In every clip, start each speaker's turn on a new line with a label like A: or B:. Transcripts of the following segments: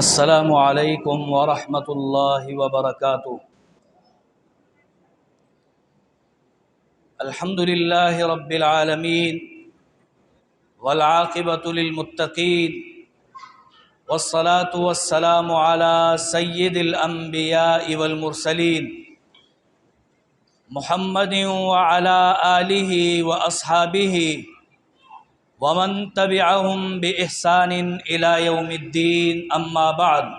A: السلام علیکم ورحمۃ اللہ وبرکاتہ۔ الحمد للہ رب العالمین والعاقبۃ للمتقین والصلاة والسلام علی سید الانبیاء والمرسلین محمد وعلی آلہ واصحابہ ومن تبعهم بإحسان إلى يوم الدين أما بعد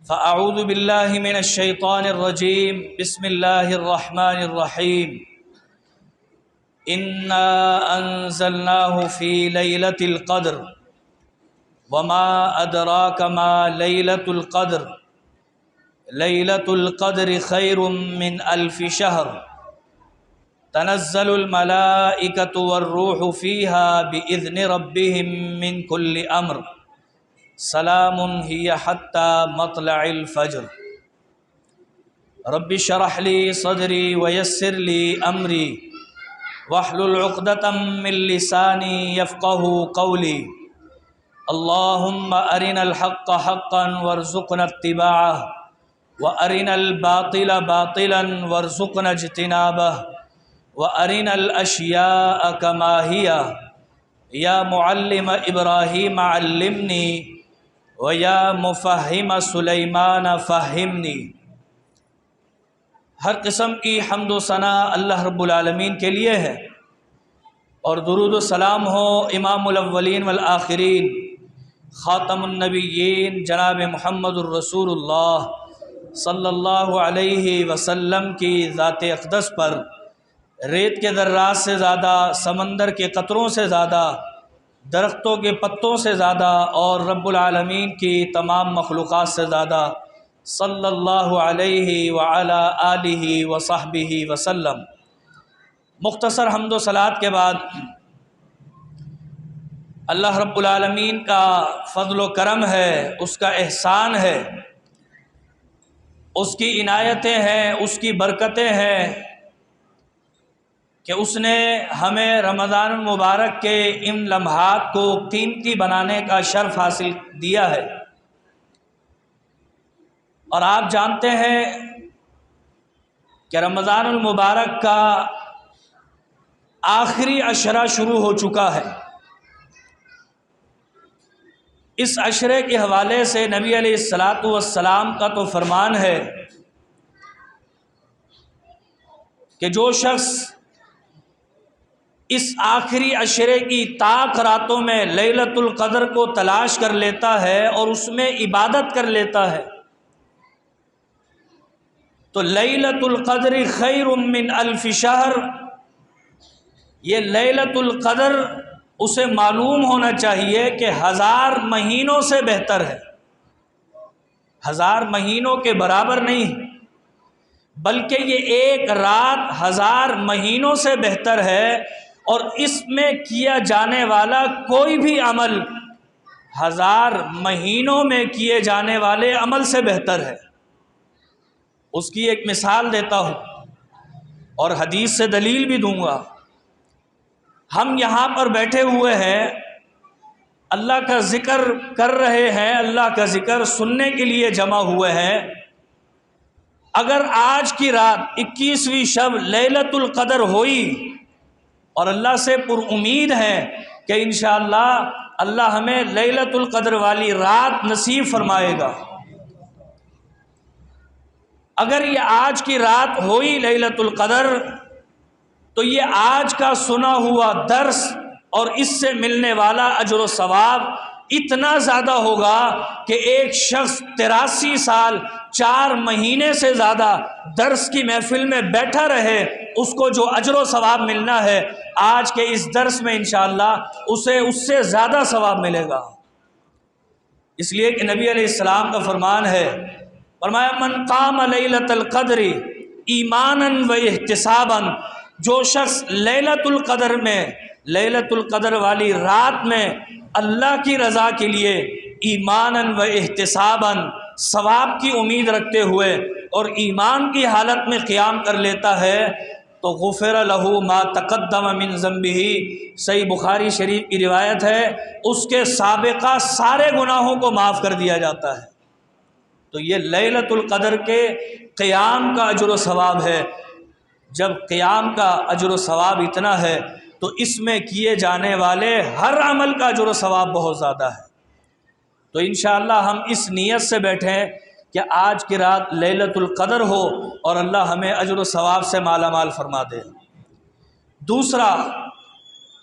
A: فأعوذ بالله من الشيطان الرجيم بسم الله الرحمن الرحيم إنا أنزلناه في ليلة القدر وما أدراك ما ليلة القدر ليلة القدر خير من 1000 شهر تنزل الملائكة والروح فيها بإذن ربهم من كل أمر سلام هي حتى مطلع الفجر رب اشرح لي صدري ويسر لي أمري واحلل عقدة من لساني يفقه قولي اللهم أرنا الحق حقا وارزقنا اتباعه وأرنا الباطل باطلا وارزقنا اجتنابه وَأَرِنَا الْأَشْيَاءَ كَمَا هِيَ يَا مُعَلِّمَ إِبْرَاهِيمَ عَلِّمْنِي وَيَا مُفَهِّمَ سُلَيْمَانَ فَهِّمْنِي۔ ہر قسم کی حمد و ثنا اللہ رب العالمین کے لیے ہے، اور درود و سلام ہو امام الاولین والآخرین خاتم النبیین جناب محمد الرسول اللہ صلی اللہ علیہ وسلم کی ذات اقدس پر، ریت کے ذرات سے زیادہ، سمندر کے قطروں سے زیادہ، درختوں کے پتوں سے زیادہ، اور رب العالمین کی تمام مخلوقات سے زیادہ صلی اللہ علیہ وعلی آلہ وصحبہ وسلم۔ مختصر حمد و صلوات کے بعد اللہ رب العالمین کا فضل و کرم ہے، اس کا احسان ہے، اس کی عنایتیں ہیں، اس کی برکتیں ہیں کہ اس نے ہمیں رمضان المبارک کے ان لمحات کو قیمتی بنانے کا شرف حاصل دیا ہے۔ اور آپ جانتے ہیں کہ رمضان المبارک کا آخری عشرہ شروع ہو چکا ہے۔ اس عشرے کے حوالے سے نبی علیہ السلام کا تو فرمان ہے کہ جو شخص اس آخری عشرے کی طاق راتوں میں لیلۃ القدر کو تلاش کر لیتا ہے اور اس میں عبادت کر لیتا ہے تو لیلۃ القدر خیر من 1000 شہر، یہ لیلۃ القدر اسے معلوم ہونا چاہیے کہ 1000 مہینوں سے بہتر ہے، 1000 مہینوں کے برابر نہیں، بلکہ یہ ایک رات 1000 مہینوں سے بہتر ہے، اور اس میں کیا جانے والا کوئی بھی عمل 1000 مہینوں میں کیے جانے والے عمل سے بہتر ہے۔ اس کی ایک مثال دیتا ہوں اور حدیث سے دلیل بھی دوں گا۔ ہم یہاں پر بیٹھے ہوئے ہیں، اللہ کا ذکر کر رہے ہیں، اللہ کا ذکر سننے کے لیے جمع ہوئے ہیں۔ اگر آج کی رات 21ویں شب لیلۃ القدر ہوئی اور اللہ سے پر امید ہے کہ انشاءاللہ اللہ ہمیں لیلۃ القدر والی رات نصیب فرمائے گا، اگر یہ آج کی رات ہوئی لیلۃ القدر تو یہ آج کا سنا ہوا درس اور اس سے ملنے والا اجر و ثواب اتنا زیادہ ہوگا کہ ایک شخص 83 سال 4 مہینے سے زیادہ درس کی محفل میں بیٹھا رہے، اس کو جو اجر و ثواب ملنا ہے آج کے اس درس میں انشاءاللہ اسے اس سے زیادہ ثواب ملے گا۔ اس لیے کہ نبی علیہ السلام کا فرمان ہے، فرمایا من قام لیلۃ القدر ایمانا و احتسابا، جو شخص لیلۃ القدر میں، لیلۃ القدر والی رات میں اللہ کی رضا کے لیے ایمانا و احتسابا، ثواب کی امید رکھتے ہوئے اور ایمان کی حالت میں قیام کر لیتا ہے، تو غفر لہو ما تقدم من ذنبہ، صحیح بخاری شریف کی روایت ہے، اس کے سابقہ سارے گناہوں کو معاف کر دیا جاتا ہے۔ تو یہ لیلۃ القدر کے قیام کا اجر و ثواب ہے۔ جب قیام کا اجر و ثواب اتنا ہے تو اس میں کیے جانے والے ہر عمل کا اجر و ثواب بہت زیادہ ہے۔ تو انشاءاللہ ہم اس نیت سے بیٹھیں کہ آج کی رات لیلۃ القدر ہو اور اللہ ہمیں اجر و ثواب سے مالا مال فرما دے۔ دوسرا،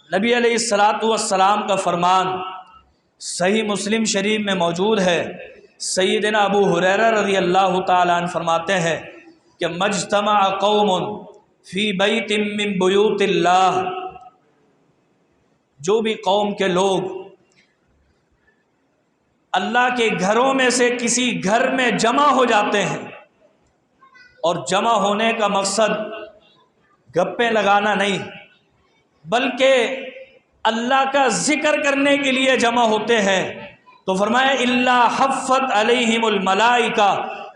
A: نبی علیہ السلام کا فرمان صحیح مسلم شریف میں موجود ہے۔ سیدنا ابو ہریرہ رضی اللہ تعالیٰ عنہ فرماتے ہیں کہ مجتمع قوم فی بیت من بیوت اللہ، جو بھی قوم کے لوگ اللہ کے گھروں میں سے کسی گھر میں جمع ہو جاتے ہیں، اور جمع ہونے کا مقصد گپیں لگانا نہیں بلکہ اللہ کا ذکر کرنے کے لیے جمع ہوتے ہیں، تو فرمایا الا حفت علیہم الملائکہ،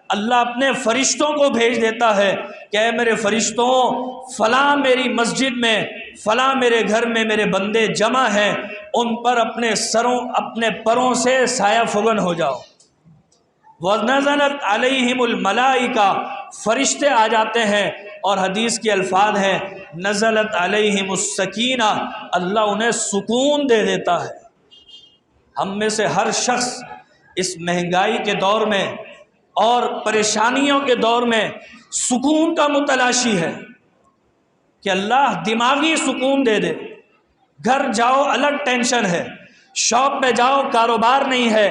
A: اللہ اپنے فرشتوں کو بھیج دیتا ہے کہ اے میرے فرشتوں، فلاں میری مسجد میں، فلاں میرے گھر میں میرے بندے جمع ہیں، ان پر اپنے پروں سے سایہ فگن ہو جاؤ۔ وَنَزَلَتْ عَلَيْهِمُ الْمَلَائِكَةُ، فرشتے آ جاتے ہیں، اور حدیث کے الفاظ ہیں نزلت علیہم السکینہ، اللہ انہیں سکون دے دیتا ہے۔ ہم میں سے ہر شخص اس مہنگائی کے دور میں اور پریشانیوں کے دور میں سکون کا متلاشی ہے کہ اللہ دماغی سکون دے دے۔ گھر جاؤ الگ ٹینشن ہے، شاپ پہ جاؤ کاروبار نہیں ہے،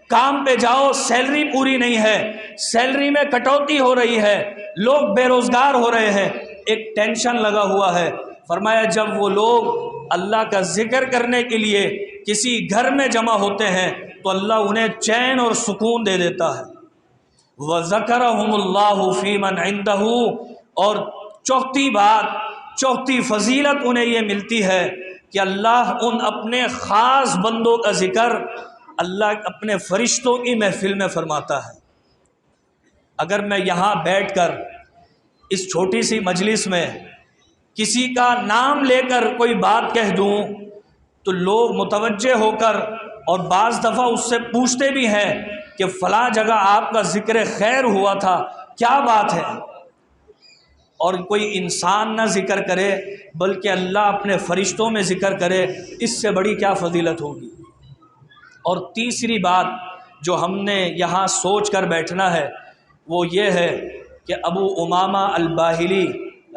A: کام پہ جاؤ سیلری پوری نہیں ہے، سیلری میں کٹوتی ہو رہی ہے، لوگ بے روزگار ہو رہے ہیں، ایک ٹینشن لگا ہوا ہے۔ فرمایا جب وہ لوگ اللہ کا ذکر کرنے کے لیے کسی گھر میں جمع ہوتے ہیں تو اللہ انہیں چین اور سکون دے دیتا ہے۔ وَذَكَرَهُمُ اللَّهُ فِي مَنْ عِنْدَهُ، اور چوتھی بات، چوتھی فضیلت انہیں یہ ملتی ہے کہ اللہ ان اپنے خاص بندوں کا ذکر اللہ اپنے فرشتوں کی محفل میں فرماتا ہے۔ اگر میں یہاں بیٹھ کر اس چھوٹی سی مجلس میں کسی کا نام لے کر کوئی بات کہہ دوں تو لوگ متوجہ ہو کر اور بعض دفعہ اس سے پوچھتے بھی ہیں کہ فلاں جگہ آپ کا ذکر خیر ہوا تھا، کیا بات ہے؟ اور کوئی انسان نہ ذکر کرے بلکہ اللہ اپنے فرشتوں میں ذکر کرے، اس سے بڑی کیا فضیلت ہوگی۔ اور تیسری بات جو ہم نے یہاں سوچ کر بیٹھنا ہے وہ یہ ہے کہ ابو امامہ الباہلی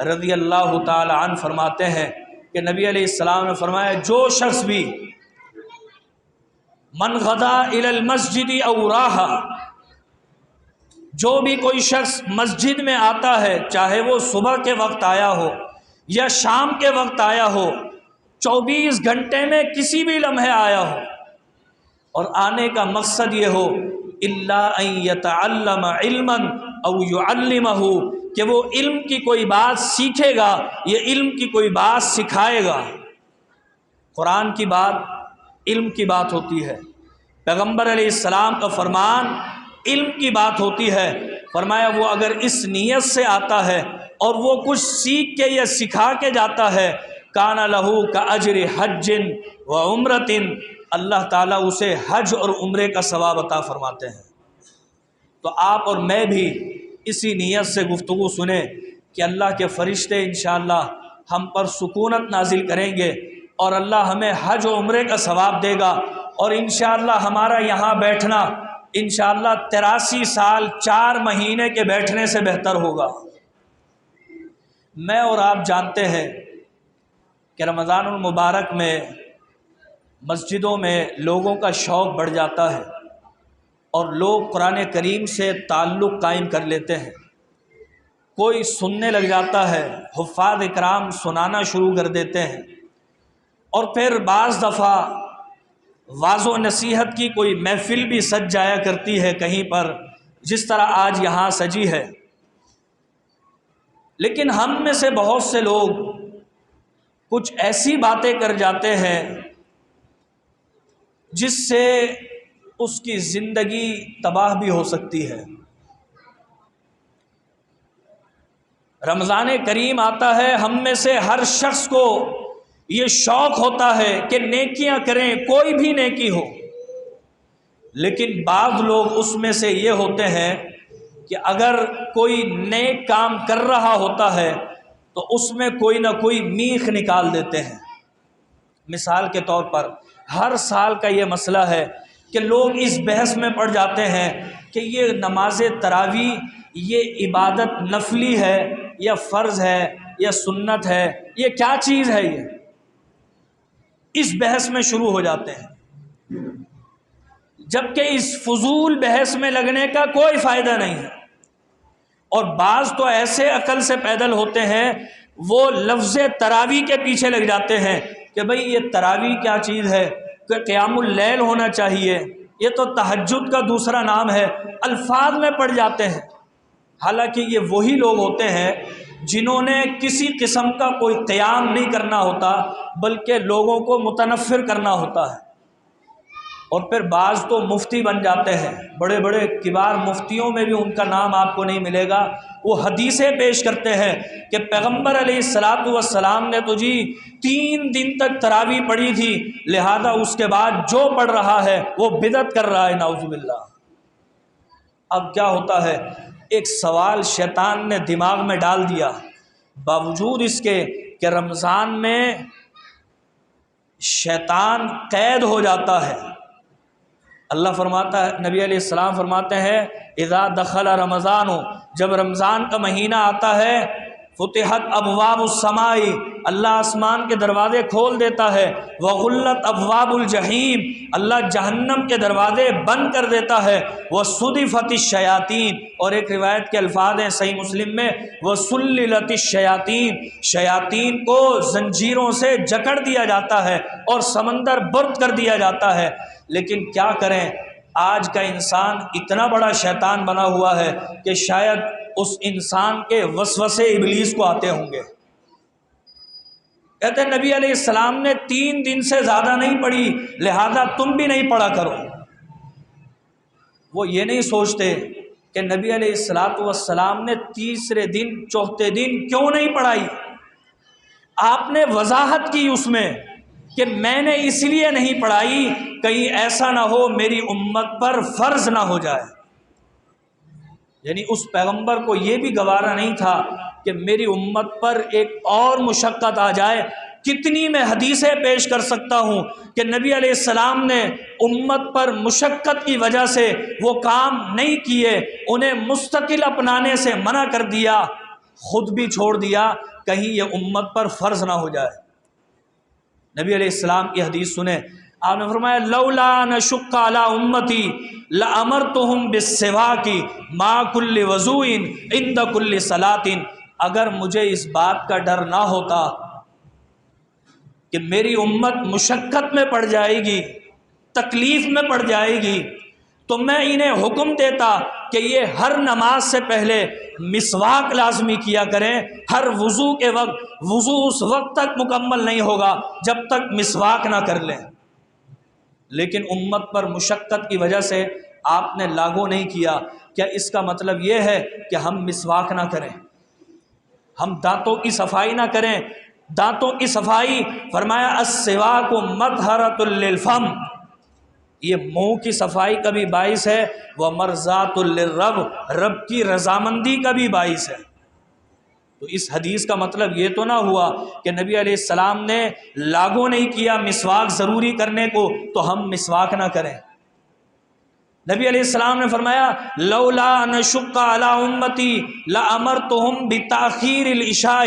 A: رضی اللہ تعالی عنہ فرماتے ہیں کہ نبی علیہ السلام نے فرمایا جو شخص بھی من غدا الی المسجد او راہا، جو بھی کوئی شخص مسجد میں آتا ہے، چاہے وہ صبح کے وقت آیا ہو یا شام کے وقت آیا ہو، 24 گھنٹے میں کسی بھی لمحے آیا ہو، اور آنے کا مقصد یہ ہو الا ان یتعلم علما او یعلمہ، کہ وہ علم کی کوئی بات سیکھے گا، یہ علم کی کوئی بات سکھائے گا۔ قرآن کی بات علم کی بات ہوتی ہے، پیغمبر علیہ السلام کا فرمان علم کی بات ہوتی ہے۔ فرمایا وہ اگر اس نیت سے آتا ہے اور وہ کچھ سیکھ کے یا سکھا کے جاتا ہے، کان لہو کاجر حج و عمرۃ، اللہ تعالیٰ اسے حج اور عمرے کا ثواب عطا فرماتے ہیں۔ تو آپ اور میں بھی اسی نیت سے گفتگو سنیں کہ اللہ کے فرشتے انشاءاللہ ہم پر سکونت نازل کریں گے اور اللہ ہمیں حج و عمرے کا ثواب دے گا، اور انشاءاللہ ہمارا یہاں بیٹھنا انشاءاللہ 83 سال 4 مہینے کے بیٹھنے سے بہتر ہوگا۔ میں اور آپ جانتے ہیں کہ رمضان المبارک میں مسجدوں میں لوگوں کا شوق بڑھ جاتا ہے اور لوگ قرآن کریم سے تعلق قائم کر لیتے ہیں، کوئی سننے لگ جاتا ہے، حفاظ اکرام سنانا شروع کر دیتے ہیں، اور پھر بعض دفعہ واعظ و نصیحت کی کوئی محفل بھی سج جایا کرتی ہے کہیں پر، جس طرح آج یہاں سجی ہے۔ لیکن ہم میں سے بہت سے لوگ کچھ ایسی باتیں کر جاتے ہیں جس سے اس کی زندگی تباہ بھی ہو سکتی ہے۔ رمضان کریم آتا ہے، ہم میں سے ہر شخص کو یہ شوق ہوتا ہے کہ نیکیاں کریں، کوئی بھی نیکی ہو، لیکن بعض لوگ اس میں سے یہ ہوتے ہیں کہ اگر کوئی نیک کام کر رہا ہوتا ہے تو اس میں کوئی نہ کوئی میخ نکال دیتے ہیں۔ مثال کے طور پر ہر سال کا یہ مسئلہ ہے کہ لوگ اس بحث میں پڑ جاتے ہیں کہ یہ نماز تراویح یہ عبادت نفلی ہے یا فرض ہے یا سنت ہے، یہ کیا چیز ہے، یہ اس بحث میں شروع ہو جاتے ہیں، جبکہ اس فضول بحث میں لگنے کا کوئی فائدہ نہیں ہے۔ اور بعض تو ایسے عقل سے پیدل ہوتے ہیں، وہ لفظ تراویح کے پیچھے لگ جاتے ہیں کہ بھئی یہ تراویح کیا چیز ہے، کہ قیام اللیل ہونا چاہیے، یہ تو تہجد کا دوسرا نام ہے، الفاظ میں پڑ جاتے ہیں۔ حالانکہ یہ وہی لوگ ہوتے ہیں جنہوں نے کسی قسم کا کوئی قیام نہیں کرنا ہوتا، بلکہ لوگوں کو متنفر کرنا ہوتا ہے۔ اور پھر بعض تو مفتی بن جاتے ہیں، بڑے بڑے کبار مفتیوں میں بھی ان کا نام آپ کو نہیں ملے گا، وہ حدیثیں پیش کرتے ہیں کہ پیغمبر علیہ الصلاۃ والسلام نے تو جی 3 دن تک تراویح پڑھی تھی، لہذا اس کے بعد جو پڑھ رہا ہے وہ بدعت کر رہا ہے، نعوذ باللہ۔ اب کیا ہوتا ہے، ایک سوال شیطان نے دماغ میں ڈال دیا، باوجود اس کے کہ رمضان میں شیطان قید ہو جاتا ہے۔ اللہ فرماتا ہے، نبی علیہ السلام فرماتے ہیں اذا دخل رمضان، جب رمضان کا مہینہ آتا ہے، فتحت ابواب السماء، اللہ آسمان کے دروازے کھول دیتا ہے، وغلت ابواب الجحیم، اللہ جہنم کے دروازے بند کر دیتا ہے، وصدفت الشیاطین، اور ایک روایت کے الفاظ ہیں صحیح مسلم میں وسللت الشیاطین، شیاطین کو زنجیروں سے جکڑ دیا جاتا ہے اور سمندر برد کر دیا جاتا ہے۔ لیکن کیا کریں، آج کا انسان اتنا بڑا شیطان بنا ہوا ہے کہ شاید اس انسان کے وسوسے ابلیس کو آتے ہوں گے۔ کہتے ہیں نبی علیہ السلام نے 3 دن سے زیادہ نہیں پڑھی، لہذا تم بھی نہیں پڑھا کرو۔ وہ یہ نہیں سوچتے کہ نبی علیہ السلام نے تیسرے دن چوتھے دن کیوں نہیں پڑھائی۔ آپ نے وضاحت کی اس میں کہ میں نے اس لیے نہیں پڑھائی کہیں ایسا نہ ہو میری امت پر فرض نہ ہو جائے۔ یعنی اس پیغمبر کو یہ بھی گوارا نہیں تھا کہ میری امت پر ایک اور مشقت آ جائے۔ کتنی میں حدیثیں پیش کر سکتا ہوں کہ نبی علیہ السلام نے امت پر مشقت کی وجہ سے وہ کام نہیں کیے، انہیں مستقل اپنانے سے منع کر دیا، خود بھی چھوڑ دیا کہیں یہ امت پر فرض نہ ہو جائے۔ نبی علیہ السلام کی حدیث سنیں، آپ نے فرمایا لولا نشق علی امتی لامرتهم بالسواک ما کل وضوء عند کل صلاۃ، اگر مجھے اس بات کا ڈر نہ ہوتا کہ میری امت مشقت میں پڑ جائے گی، تکلیف میں پڑ جائے گی، تو میں انہیں حکم دیتا کہ یہ ہر نماز سے پہلے مسواک لازمی کیا کریں، ہر وضو کے وقت، وضو اس وقت تک مکمل نہیں ہوگا جب تک مسواک نہ کر لیں۔ لیکن امت پر مشقت کی وجہ سے آپ نے لاگو نہیں کیا۔ کیا اس کا مطلب یہ ہے کہ ہم مسواک نہ کریں، ہم دانتوں کی صفائی نہ کریں؟ دانتوں کی صفائی فرمایا السواک مطہرۃ للفم، یہ منہ کی صفائی کا بھی باعث ہے، ومرضات للرب، رب کی رضامندی کا بھی باعث ہے۔ تو اس حدیث کا مطلب یہ تو نہ ہوا کہ نبی علیہ السلام نے لاگو نہیں کیا مسواک ضروری کرنے کو تو ہم مسواک نہ کریں۔ نبی علیہ السلام نے فرمایا لولا نشق علی امتی لامرتهم بتاخیر العشاء،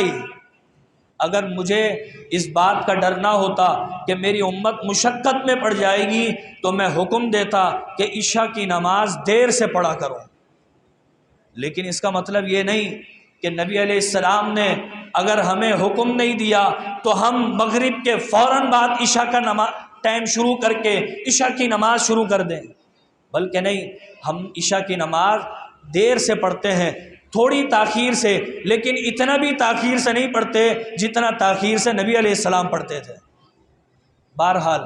A: اگر مجھے اس بات کا ڈر نہ ہوتا کہ میری امت مشقت میں پڑ جائے گی تو میں حکم دیتا کہ عشاء کی نماز دیر سے پڑھا کرو۔ لیکن اس کا مطلب یہ نہیں کہ نبی علیہ السلام نے اگر ہمیں حکم نہیں دیا تو ہم مغرب کے فوراً بعد عشاء کا ٹائم شروع کر کے عشاء کی نماز شروع کر دیں، بلکہ نہیں، ہم عشاء کی نماز دیر سے پڑھتے ہیں، تھوڑی تاخیر سے، لیکن اتنا بھی تاخیر سے نہیں پڑھتے جتنا تاخیر سے نبی علیہ السلام پڑھتے تھے۔ بہرحال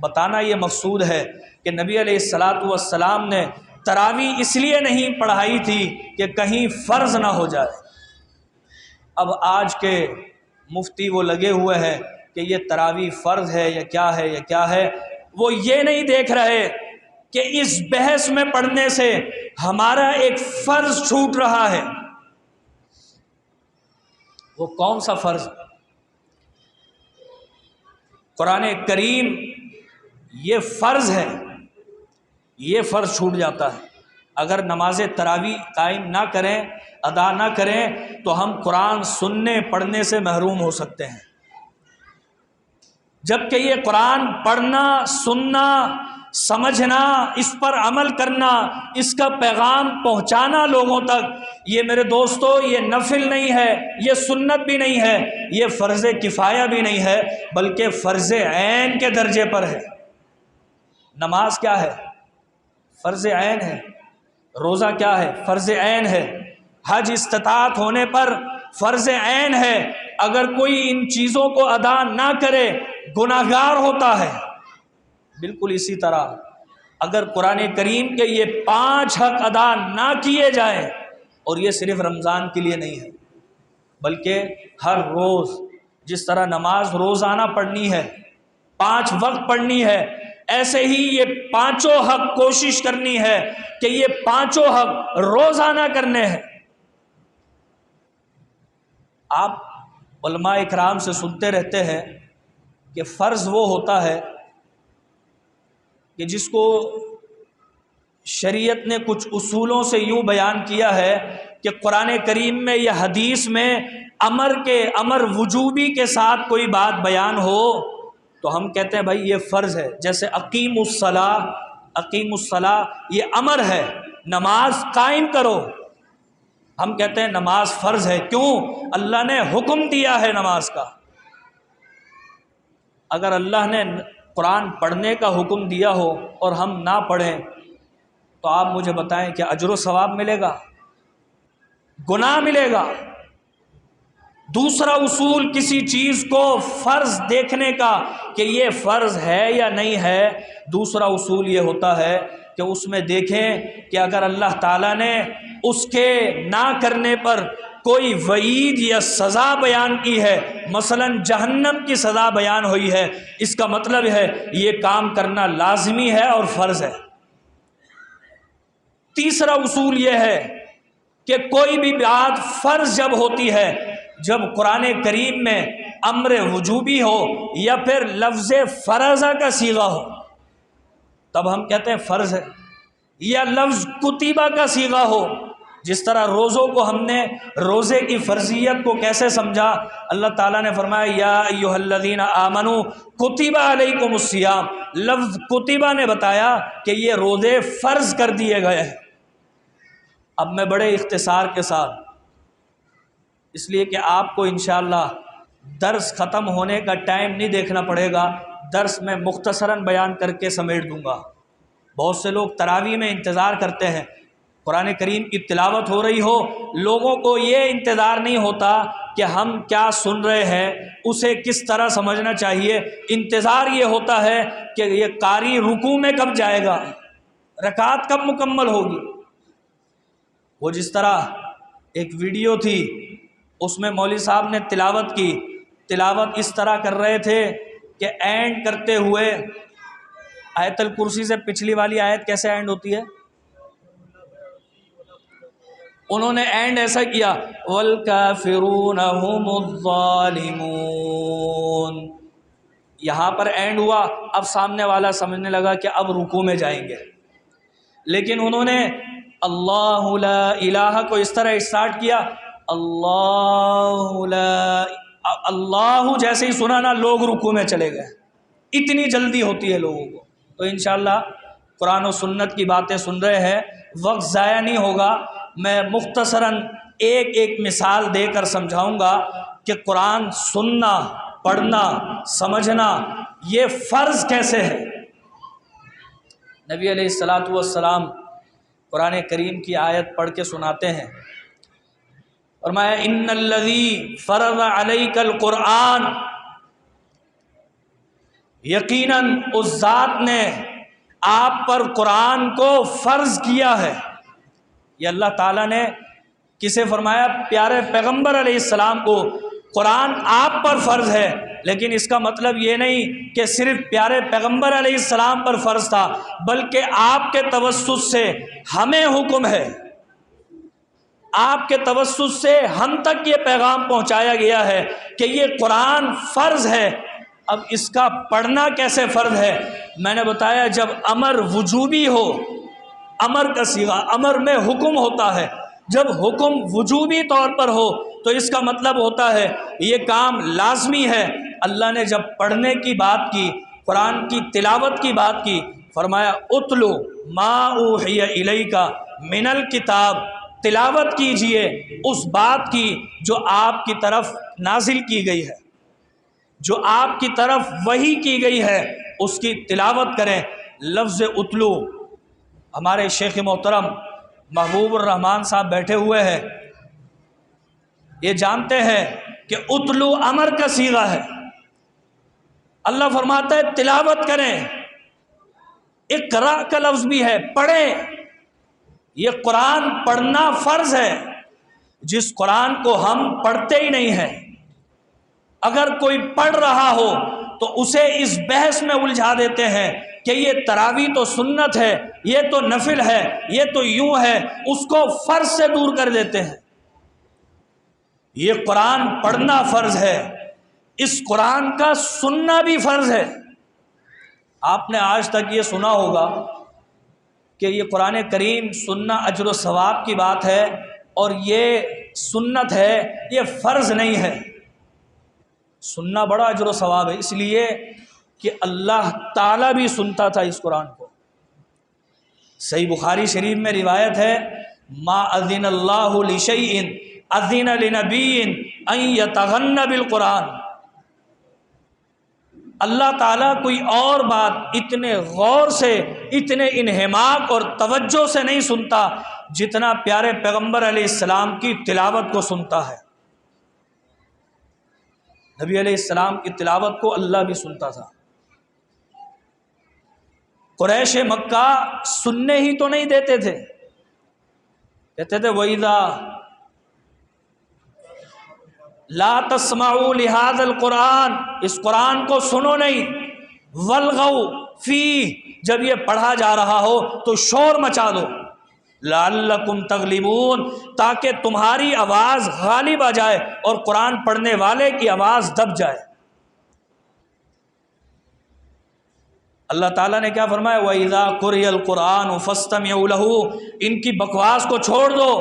A: بتانا یہ مقصود ہے کہ نبی علیہ السلام نے تراویح اس لیے نہیں پڑھائی تھی کہ کہیں فرض نہ ہو جائے، اب آج کے مفتی وہ لگے ہوئے ہیں کہ یہ تراویح فرض ہے یا کیا ہے یا کیا ہے، وہ یہ نہیں دیکھ رہے کہ اس بحث میں پڑھنے سے ہمارا ایک فرض چھوٹ رہا ہے۔ وہ کون سا فرض؟ قرآن کریم یہ فرض ہے، یہ فرض چھوٹ جاتا ہے۔ اگر نماز تراویح قائم نہ کریں، ادا نہ کریں، تو ہم قرآن سننے پڑھنے سے محروم ہو سکتے ہیں، جبکہ یہ قرآن پڑھنا، سننا، سمجھنا، اس پر عمل کرنا، اس کا پیغام پہنچانا لوگوں تک، یہ میرے دوستو یہ نفل نہیں ہے، یہ سنت بھی نہیں ہے، یہ فرض کفایہ بھی نہیں ہے، بلکہ فرض عین کے درجے پر ہے۔ نماز کیا ہے؟ فرض عین ہے۔ روزہ کیا ہے؟ فرض عین ہے۔ حج استطاعت ہونے پر فرض عین ہے۔ اگر کوئی ان چیزوں کو ادا نہ کرے گناہگار ہوتا ہے۔ بالکل اسی طرح اگر قرآن کریم کے یہ 5 حق ادا نہ کیے جائیں، اور یہ صرف رمضان کے لیے نہیں ہے بلکہ ہر روز، جس طرح نماز روزانہ پڑھنی ہے، 5 وقت پڑھنی ہے، ایسے ہی یہ 5 حق کوشش کرنی ہے کہ یہ 5 حق روزانہ کرنے ہیں۔ آپ علماء اکرام سے سنتے رہتے ہیں کہ فرض وہ ہوتا ہے کہ جس کو شریعت نے کچھ اصولوں سے یوں بیان کیا ہے کہ قرآن کریم میں یا حدیث میں امر وجوبی کے ساتھ کوئی بات بیان ہو تو ہم کہتے ہیں بھائی یہ فرض ہے۔ جیسے اقیم الصلاۃ یہ امر ہے، نماز قائم کرو، ہم کہتے ہیں نماز فرض ہے۔ کیوں؟ اللہ نے حکم دیا ہے نماز کا۔ اگر اللہ نے قرآن پڑھنے کا حکم دیا ہو اور ہم نہ پڑھیں تو آپ مجھے بتائیں کہ اجر و ثواب ملے گا؟ گناہ ملے گا؟ دوسرا اصول کسی چیز کو فرض دیکھنے کا کہ یہ فرض ہے یا نہیں ہے، دوسرا اصول یہ ہوتا ہے کہ اس میں دیکھیں کہ اگر اللہ تعالیٰ نے اس کے نہ کرنے پر کوئی وعید یا سزا بیان کی ہے، مثلا جہنم کی سزا بیان ہوئی ہے، اس کا مطلب ہے یہ کام کرنا لازمی ہے اور فرض ہے۔ تیسرا اصول یہ ہے کہ کوئی بھی بات فرض جب ہوتی ہے جب قرآن کریم میں امر وجوبی ہو یا پھر لفظ فرضہ کا صیغہ ہو تب ہم کہتے ہیں فرض ہے، یا لفظ کتبہ کا صیغہ ہو۔ جس طرح روزوں کو ہم نے روزے کی فرضیت کو کیسے سمجھا؟ اللہ تعالیٰ نے فرمایا یا ایھا الذین آمنوا کتب علیکم الصیام، لفظ کتبہ نے بتایا کہ یہ روزے فرض کر دیے گئے ہیں۔ اب میں بڑے اختصار کے ساتھ، اس لیے کہ آپ کو انشاءاللہ درس ختم ہونے کا ٹائم نہیں دیکھنا پڑے گا، درس میں مختصراً بیان کر کے سمیٹ دوں گا۔ بہت سے لوگ تراویح میں انتظار کرتے ہیں، قرآن کریم کی تلاوت ہو رہی ہو، لوگوں کو یہ انتظار نہیں ہوتا کہ ہم کیا سن رہے ہیں، اسے کس طرح سمجھنا چاہیے، انتظار یہ ہوتا ہے کہ یہ قاری رکوع میں کب جائے گا، رکعت کب مکمل ہوگی۔ وہ جس طرح ایک ویڈیو تھی اس میں مولوی صاحب نے تلاوت کی، تلاوت اس طرح کر رہے تھے کہ اینڈ کرتے ہوئے آیت الکرسی سے پچھلی والی آیت کیسے اینڈ ہوتی ہے، انہوں نے اینڈ ایسا کیا والکافرون هم الظالمون، یہاں پر اینڈ ہوا، اب سامنے والا سمجھنے لگا کہ اب رکوع میں جائیں گے، لیکن انہوں نے اللہ لا الہ کو اس طرح اسٹارٹ کیا، اللہ جیسے ہی سنا نا لوگ رکوع میں چلے گئے، اتنی جلدی ہوتی ہے لوگوں کو۔ تو انشاءاللہ قرآن و سنت کی باتیں سن رہے ہیں، وقت ضائع نہیں ہوگا، میں مختصراً ایک مثال دے کر سمجھاؤں گا کہ قرآن سننا، پڑھنا، سمجھنا یہ فرض کیسے ہے۔ نبی علیہ الصلاۃ والسلام قرآن کریم کی آیت پڑھ کے سناتے ہیں، فرمایا ان الذی فرض علیک القرآن، یقیناً اس ذات نے آپ پر قرآن کو فرض کیا ہے۔ یہ اللہ تعالیٰ نے کسے فرمایا؟ پیارے پیغمبر علیہ السلام کو قرآن آپ پر فرض ہے، لیکن اس کا مطلب یہ نہیں کہ صرف پیارے پیغمبر علیہ السلام پر فرض تھا، بلکہ آپ کے توسط سے ہمیں حکم ہے، آپ کے توسط سے ہم تک یہ پیغام پہنچایا گیا ہے کہ یہ قرآن فرض ہے۔ اب اس کا پڑھنا کیسے فرض ہے؟ میں نے بتایا جب امر وجوبی ہو، امر کا صیغہ، امر میں حکم ہوتا ہے، جب حکم وجوبی طور پر ہو تو اس کا مطلب ہوتا ہے یہ کام لازمی ہے۔ اللہ نے جب پڑھنے کی بات کی، قرآن کی تلاوت کی بات کی، فرمایا اتلو ما اوحی الیک من الکتاب، تلاوت کیجئے اس بات کی جو آپ کی طرف نازل کی گئی ہے، جو آپ کی طرف وحی کی گئی ہے، اس کی تلاوت کریں۔ لفظ اتلو، ہمارے شیخ محترم محبوب الرحمان صاحب بیٹھے ہوئے ہیں، یہ جانتے ہیں کہ اتلو امر کا صیغہ ہے۔ اللہ فرماتا ہے تلاوت کریں، اقرا کا لفظ بھی ہے، پڑھیں۔ یہ قرآن پڑھنا فرض ہے۔ جس قرآن کو ہم پڑھتے ہی نہیں ہیں، اگر کوئی پڑھ رہا ہو تو اسے اس بحث میں الجھا دیتے ہیں کہ یہ تراویح تو سنت ہے، یہ تو نفل ہے، یہ تو یوں ہے، اس کو فرض سے دور کر دیتے ہیں۔ یہ قرآن پڑھنا فرض ہے، اس قرآن کا سننا بھی فرض ہے۔ آپ نے آج تک یہ سنا ہوگا کہ یہ قرآن کریم سننا اجر و ثواب کی بات ہے اور یہ سنت ہے، یہ فرض نہیں ہے۔ سننا بڑا اجر و ثواب ہے، اس لیے کہ اللہ تعالیٰ بھی سنتا تھا اس قرآن کو۔ صحیح بخاری شریف میں روایت ہے ما اذن اللہ لشیء اذن لنبی ان یتغنى بالقرآن، اللہ تعالیٰ کوئی اور بات اتنے غور سے، اتنے انہماک اور توجہ سے نہیں سنتا جتنا پیارے پیغمبر علیہ السلام کی تلاوت کو سنتا ہے۔ نبی علیہ السلام کی تلاوت کو اللہ بھی سنتا تھا۔ قریش مکہ سننے ہی تو نہیں دیتے تھے، کہتے تھے وَإِذَا لا تسمعوا لهذا القرآن، اس قرآن کو سنو نہیں، وَالْغَوْا فِيهِ، جب یہ پڑھا جا رہا ہو تو شور مچا دو، لَعَلَّكُمْ تَغْلِبُونَ، تاکہ تمہاری آواز غالب آ جائے اور قرآن پڑھنے والے کی آواز دب جائے۔ اللہ تعالیٰ نے کیا فرمایا؟ وَإِذَا قُرِئَ الْقُرْآنُ فَاسْتَمِعُوا لَهُ، ان کی بکواس کو چھوڑ دو،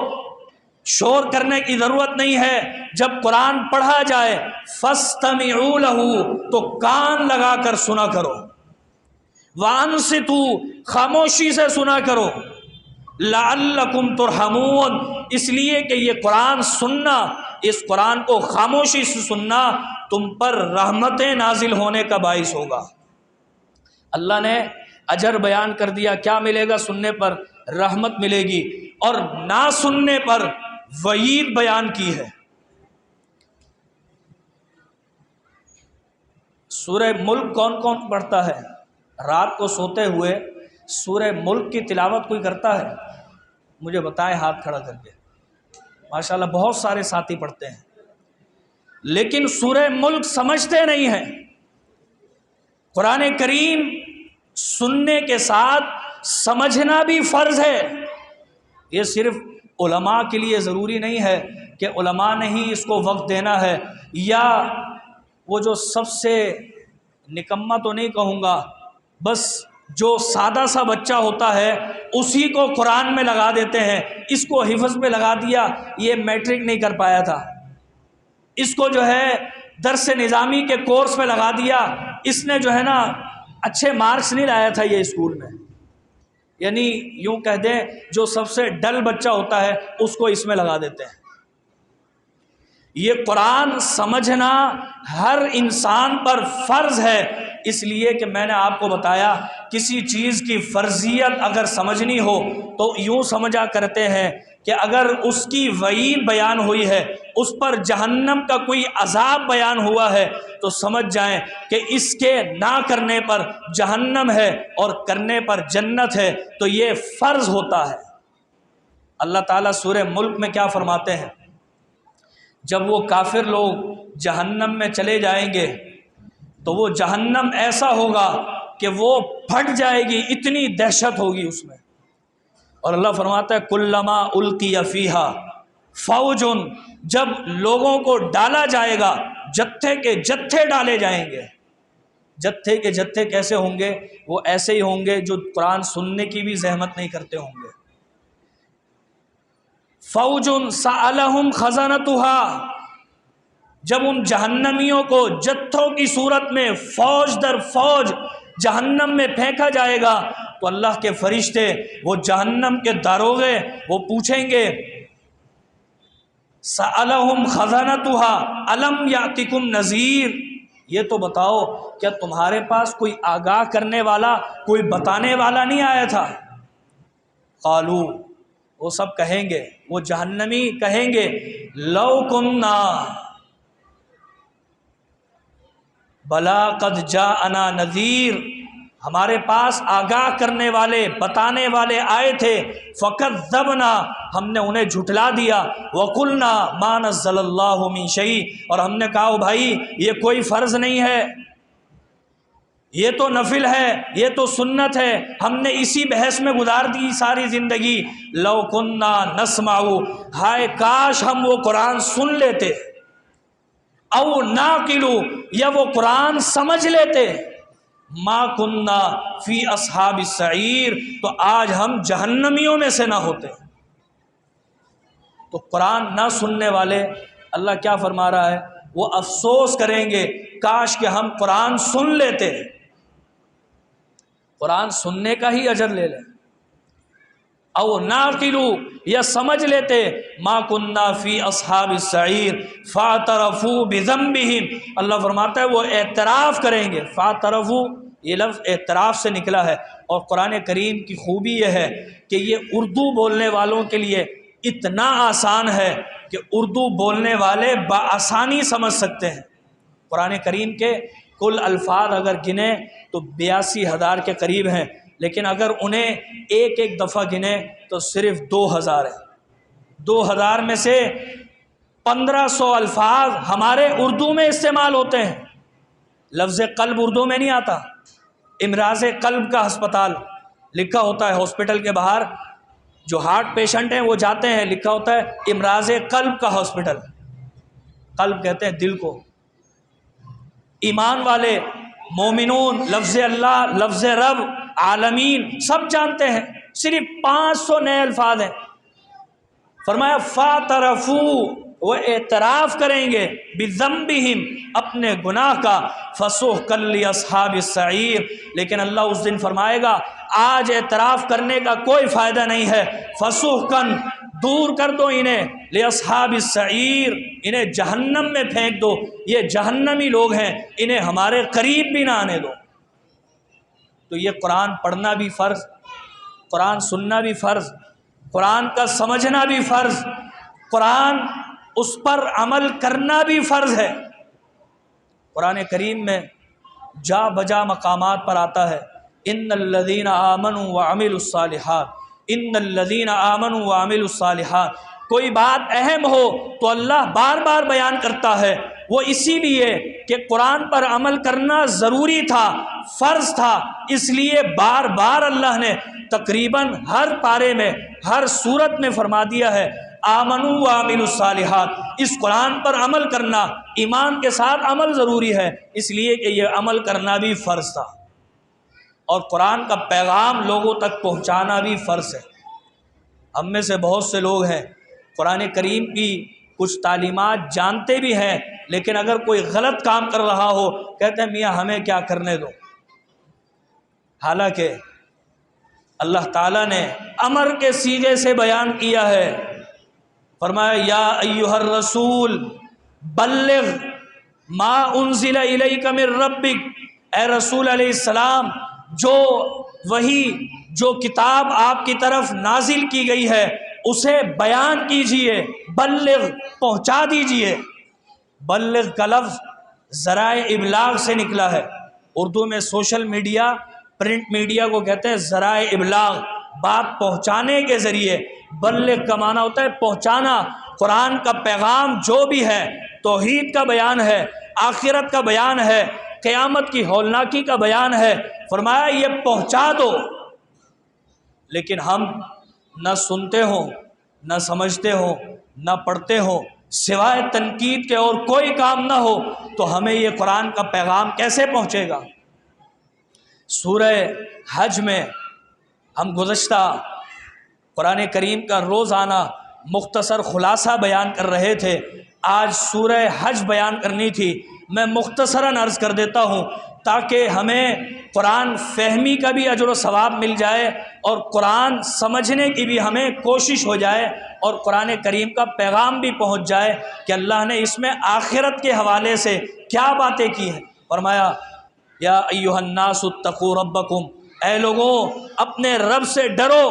A: شور کرنے کی ضرورت نہیں ہے۔ جب قرآن پڑھا جائے فَاسْتَمِعُوا لَهُ، تو کان لگا کر سنا کرو، وَأَنصِتُوا، خاموشی سے سنا کرو، لَعَلَّكُمْ تُرْحَمُونَ، اس لیے کہ یہ قرآن سننا، اس قرآن کو خاموشی سے سننا تم پر رحمتیں نازل ہونے کا باعث ہوگا۔ اللہ نے اجر بیان کر دیا، کیا ملے گا؟ سننے پر رحمت ملے گی، اور نہ سننے پر وعید بیان کی ہے۔ سورہ ملک کون کون پڑھتا ہے؟ رات کو سوتے ہوئے سورہ ملک کی تلاوت کوئی کرتا ہے؟ مجھے بتائیں ہاتھ کھڑا کر کے۔ ماشاءاللہ بہت سارے ساتھی پڑھتے ہیں، لیکن سورہ ملک سمجھتے نہیں ہیں۔ قرآن کریم سننے کے ساتھ سمجھنا بھی فرض ہے۔ یہ صرف علماء کے لیے ضروری نہیں ہے کہ علماء نے ہی اس کو وقت دینا ہے، یا وہ جو سب سے نکما تو نہیں کہوں گا، بس جو سادہ سا بچہ ہوتا ہے اسی کو قرآن میں لگا دیتے ہیں، اس کو حفظ میں لگا دیا، یہ میٹرک نہیں کر پایا تھا، اس کو جو ہے درس نظامی کے کورس میں لگا دیا، اس نے جو ہے نا اچھے مارکس نہیں لایا تھا یہ اسکول میں، یعنی یوں کہہ دیں جو سب سے ڈل بچہ ہوتا ہے اس کو اس میں لگا دیتے ہیں۔ یہ قرآن سمجھنا ہر انسان پر فرض ہے، اس لیے کہ میں نے آپ کو بتایا کسی چیز کی فرضیت اگر سمجھنی ہو تو یوں سمجھا کرتے ہیں کہ اگر اس کی وعید بیان ہوئی ہے، اس پر جہنم کا کوئی عذاب بیان ہوا ہے، تو سمجھ جائیں کہ اس کے نہ کرنے پر جہنم ہے اور کرنے پر جنت ہے، تو یہ فرض ہوتا ہے۔ اللہ تعالیٰ سورہ ملک میں کیا فرماتے ہیں؟ جب وہ کافر لوگ جہنم میں چلے جائیں گے تو وہ جہنم ایسا ہوگا کہ وہ پھٹ جائے گی، اتنی دہشت ہوگی اس میں۔ اور اللہ فرماتا ہے کلما القی فیہا فوج، جب لوگوں کو ڈالا جائے گا، جتھے کے جتھے ڈالے جائیں گے۔ جتھے کے جتھے کیسے ہوں گے؟ وہ ایسے ہی ہوں گے جو قرآن سننے کی بھی زحمت نہیں کرتے ہوں گے۔ فوج سألہم خزنتها، جب ان جہنمیوں کو جتھوں کی صورت میں فوج در فوج جہنم میں پھینکا جائے گا تو اللہ کے فرشتے، وہ جہنم کے داروغے، وہ پوچھیں گے سألہم خزنتها الم یاتکم نذیر، یہ تو بتاؤ کیا تمہارے پاس کوئی آگاہ کرنے والا، کوئی بتانے والا نہیں آیا تھا؟ قالو، وہ سب کہیں گے، وہ جہنمی کہیں گے لو کننا بلا قد جاءنا نذیر، ہمارے پاس آگاہ کرنے والے، بتانے والے آئے تھے، فکذبنا، ہم نے انہیں جھٹلا دیا، وقلنا ما نزل اللہ من شیء، اور ہم نے کہا بھائی یہ کوئی فرض نہیں ہے، یہ تو نفل ہے، یہ تو سنت ہے، ہم نے اسی بحث میں گزار دی ساری زندگی۔ لو کننا نسمع، ہائے کاش ہم وہ قرآن سن لیتے، او ناقل، یا وہ قرآن سمجھ لیتے، ما کننا فی اصحاب السعیر، تو آج ہم جہنمیوں میں سے نہ ہوتے۔ تو قرآن نہ سننے والے اللہ کیا فرما رہا ہے؟ وہ افسوس کریں گے کاش کہ ہم قرآن سن لیتے، قرآن سننے کا ہی اجر لے لیں، او ناقلو، یا سمجھ لیتے، ما کننا فی اصحاب السعیر فاعترفوا بذنبہم، اللہ فرماتا ہے وہ اعتراف کریں گے۔ فاعترفوا، یہ لفظ اعتراف سے نکلا ہے، اور قرآن کریم کی خوبی یہ ہے کہ یہ اردو بولنے والوں کے لیے اتنا آسان ہے کہ اردو بولنے والے بآسانی سمجھ سکتے ہیں۔ قرآن کریم کے کل الفاظ اگر گنے تو 82,000 کے قریب ہیں، لیکن اگر انہیں ایک ایک دفعہ گنے تو صرف 2,000 ہیں۔ 2,000 میں سے 1,500 الفاظ ہمارے اردو میں استعمال ہوتے ہیں۔ لفظ قلب اردو میں نہیں آتا۔ امراض قلب کا ہسپتال لکھا ہوتا ہے، ہاسپٹل کے باہر جو ہارٹ پیشنٹ ہیں وہ جاتے ہیں، لکھا ہوتا ہے امراض قلب کا ہاسپٹل۔ قلب کہتے ہیں دل کو۔ ایمان والے مومنون، لفظ اللہ، لفظ رب، عالمین سب جانتے ہیں، صرف 500 نئے الفاظ ہیں۔ فرمایا فاعترفوا، وہ اعتراف کریں گے، بذنبہم، اپنے گناہ کا، فسحقا لاصحاب السعیر، لیکن اللہ اس دن فرمائے گا آج اعتراف کرنے کا کوئی فائدہ نہیں ہے، فسحقا، دور کر دو انہیں، لاصحاب السعیر، انہیں جہنم میں پھینک دو، یہ جہنمی لوگ ہیں، انہیں ہمارے قریب بھی نہ آنے دو۔ تو یہ قرآن پڑھنا بھی فرض، قرآن سننا بھی فرض، قرآن کا سمجھنا بھی فرض، قرآن اس پر عمل کرنا بھی فرض ہے۔ قرآن کریم میں جا بجا مقامات پر آتا ہے ان الذین آمنوا وعملوا الصالحات، ان الذین آمنوا وعملوا الصالحات، کوئی بات اہم ہو تو اللہ بار بار بیان کرتا ہے، وہ اسی لیے کہ قرآن پر عمل کرنا ضروری تھا، فرض تھا، اس لیے بار بار اللہ نے تقریباً ہر پارے میں، ہر صورت میں فرما دیا ہے آمنوا وعملوا الصالحات۔ اس قرآن پر عمل کرنا، ایمان کے ساتھ عمل ضروری ہے، اس لیے کہ یہ عمل کرنا بھی فرض تھا، اور قرآن کا پیغام لوگوں تک پہنچانا بھی فرض ہے۔ ہم میں سے بہت سے لوگ ہیں قرآن کریم کی کچھ تعلیمات جانتے بھی ہیں، لیکن اگر کوئی غلط کام کر رہا ہو کہتے ہیں میاں ہمیں کیا کرنے دو، حالانکہ اللہ تعالیٰ نے امر کے سیغے سے بیان کیا ہے، فرمایا یا ایھا الرسول بلغ ما انزل الیک من ربک، اے رسول علیہ السلام جو وحی، جو کتاب آپ کی طرف نازل کی گئی ہے اسے بیان کیجئے، بلغ، پہنچا دیجئے۔ بلغ کا لفظ ذرائع ابلاغ سے نکلا ہے، اردو میں سوشل میڈیا، پرنٹ میڈیا کو کہتے ہیں ذرائع ابلاغ، بات پہنچانے کے ذریعے، بلغ کا معنی ہوتا ہے پہنچانا، قرآن کا پیغام جو بھی ہے توحید کا بیان ہے، آخرت کا بیان ہے، قیامت کی ہولناکی کا بیان ہے، فرمایا یہ پہنچا دو۔ لیکن ہم نہ سنتے ہوں، نہ سمجھتے ہوں، نہ پڑھتے ہوں، سوائے تنقید کے اور کوئی کام نہ ہو، تو ہمیں یہ قرآن کا پیغام کیسے پہنچے گا؟ سورہ حج میں ہم گزشتہ قرآن کریم کا روزانہ مختصر خلاصہ بیان کر رہے تھے، آج سورہ حج بیان کرنی تھی، میں مختصراً عرض کر دیتا ہوں تاکہ ہمیں قرآن فہمی کا بھی اجر و ثواب مل جائے اور قرآن سمجھنے کی بھی ہمیں کوشش ہو جائے اور قرآن کریم کا پیغام بھی پہنچ جائے کہ اللہ نے اس میں آخرت کے حوالے سے کیا باتیں کی ہیں۔ فرمایا یا ایھا الناس اتقوا ربکم، اے لوگوں اپنے رب سے ڈرو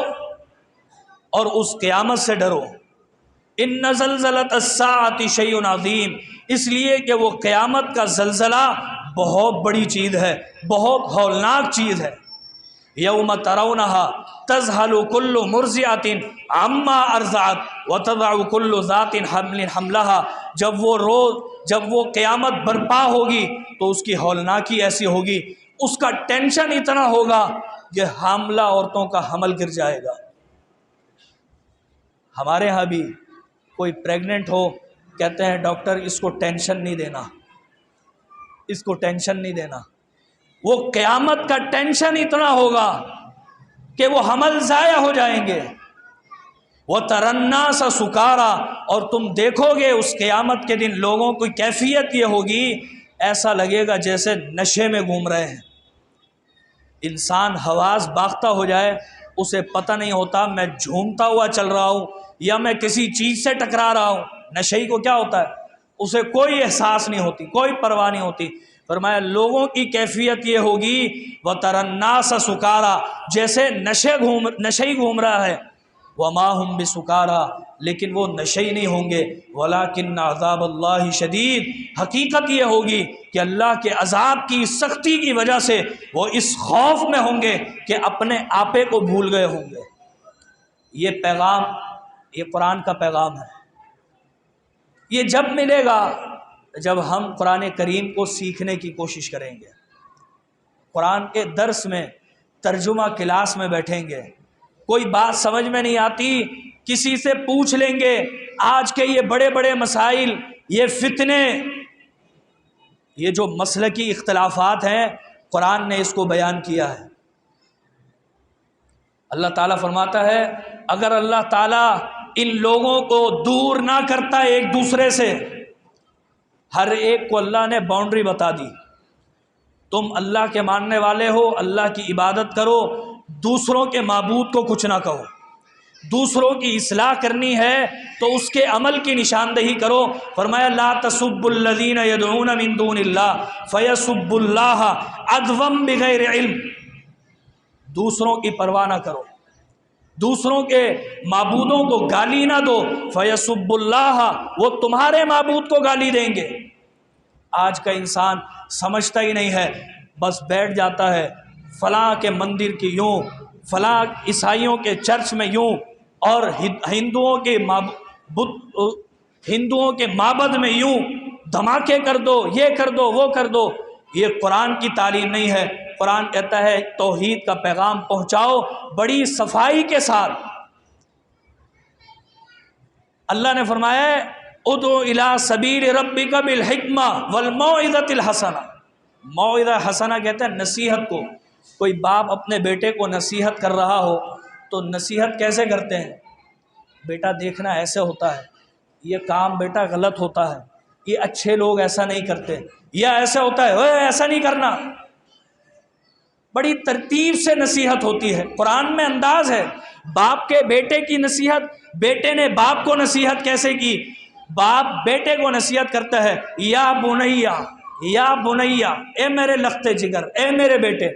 A: اور اس قیامت سے ڈرو۔ ان زلزلۃ الساعۃ شیء عظیم، اس لیے کہ وہ قیامت کا زلزلہ بہت بڑی چیز ہے، بہت ہولناک چیز ہے۔ یوم ترونھا تذہل کل مرضعۃ عما ارضعت وتضع کل ذات حمل حملھا، جب وہ قیامت برپا ہوگی تو اس کی ہولناکی ایسی ہوگی، اس کا ٹینشن اتنا ہوگا کہ حاملہ عورتوں کا حمل گر جائے گا۔ ہمارے ہاں بھی کوئی پریگننٹ ہو، کہتے ہیں ڈاکٹر اس کو ٹینشن نہیں دینا، اس کو ٹینشن نہیں دینا۔ وہ قیامت کا ٹینشن اتنا ہوگا کہ وہ حمل ضائع ہو جائیں گے۔ وَتَرَى النَّاسَ سُكَارَىٰ، اور تم دیکھو گے اس قیامت کے دن لوگوں کی کیفیت یہ ہوگی، ایسا لگے گا جیسے نشے میں گھوم رہے ہیں۔ انسان حواس باختہ ہو جائے، اسے پتہ نہیں ہوتا میں جھومتا ہوا چل رہا ہوں یا میں کسی چیز سے ٹکرا رہا ہوں۔ نشئی کو کیا ہوتا ہے؟ اسے کوئی احساس نہیں ہوتی، کوئی پرواہ نہیں ہوتی۔ فرمایا لوگوں کی کیفیت یہ ہوگی وَتَرَى النَّاسَ سُكَارَىٰ، جیسے نشئی گھوم رہا ہے۔ وَمَا هُمْ بِسُكَارَىٰ، لیکن وہ نشئی نہیں ہوں گے۔ وَلَٰكِنَّ عَذَابَ اللَّهِ شَدِيدٌ، حقیقت یہ ہوگی کہ اللہ کے عذاب کی سختی کی وجہ سے وہ اس خوف میں ہوں گے کہ اپنے آپے کو بھول گئے ہوں گے۔ یہ پیغام، یہ قرآن کا پیغام ہے۔ یہ جب ملے گا جب ہم قرآن کریم کو سیکھنے کی کوشش کریں گے، قرآن کے درس میں ترجمہ کلاس میں بیٹھیں گے، کوئی بات سمجھ میں نہیں آتی کسی سے پوچھ لیں گے۔ آج کے یہ بڑے بڑے مسائل، یہ فتنے، یہ جو مسلکی اختلافات ہیں، قرآن نے اس کو بیان کیا ہے۔ اللہ تعالیٰ فرماتا ہے اگر اللہ تعالیٰ ان لوگوں کو دور نہ کرتا ایک دوسرے سے، ہر ایک کو اللہ نے باؤنڈری بتا دی، تم اللہ کے ماننے والے ہو، اللہ کی عبادت کرو، دوسروں کے معبود کو کچھ نہ کہو، دوسروں کی اصلاح کرنی ہے تو اس کے عمل کی نشاندہی کرو۔ فرمایا لا تسبوا الذین یدعون من دون اللہ فیسبوا اللہ عدوا بغیر علم، دوسروں کی پرواہ نہ کرو، دوسروں کے معبودوں کو گالی نہ دو، فیسب اللہ، وہ تمہارے معبود کو گالی دیں گے۔ آج کا انسان سمجھتا ہی نہیں ہے، بس بیٹھ جاتا ہے فلاں کے مندر کی یوں، فلاں عیسائیوں کے چرچ میں یوں، اور ہندوؤں کے معبد میں یوں، دھماکے کر دو، یہ کر دو، وہ کر دو۔ یہ قرآن کی تعلیم نہیں ہے۔ قرآن کہتا ہے توحید کا پیغام پہنچاؤ بڑی صفائی کے ساتھ۔ اللہ نے فرمایا ادعو الی سبیل ربک بالحکمہ والموعظۃ الحسنہ، موعظہ حسنہ کہتا ہے نصیحت کو۔ کوئی باپ اپنے بیٹے کو نصیحت کر رہا ہو تو نصیحت کیسے کرتے ہیں؟ بیٹا دیکھنا ایسے ہوتا ہے، یہ کام بیٹا غلط ہوتا ہے، یہ اچھے لوگ ایسا نہیں کرتے، یا ایسا ہوتا ہے ایسا نہیں کرنا۔ بڑی ترتیب سے نصیحت ہوتی ہے۔ قرآن میں انداز ہے باپ کے بیٹے کی نصیحت، بیٹے نے باپ کو نصیحت کیسے کی؟ باپ بیٹے کو نصیحت کرتا ہے یا بنیا، یا بنیا، اے میرے لختے جگر، اے میرے بیٹے۔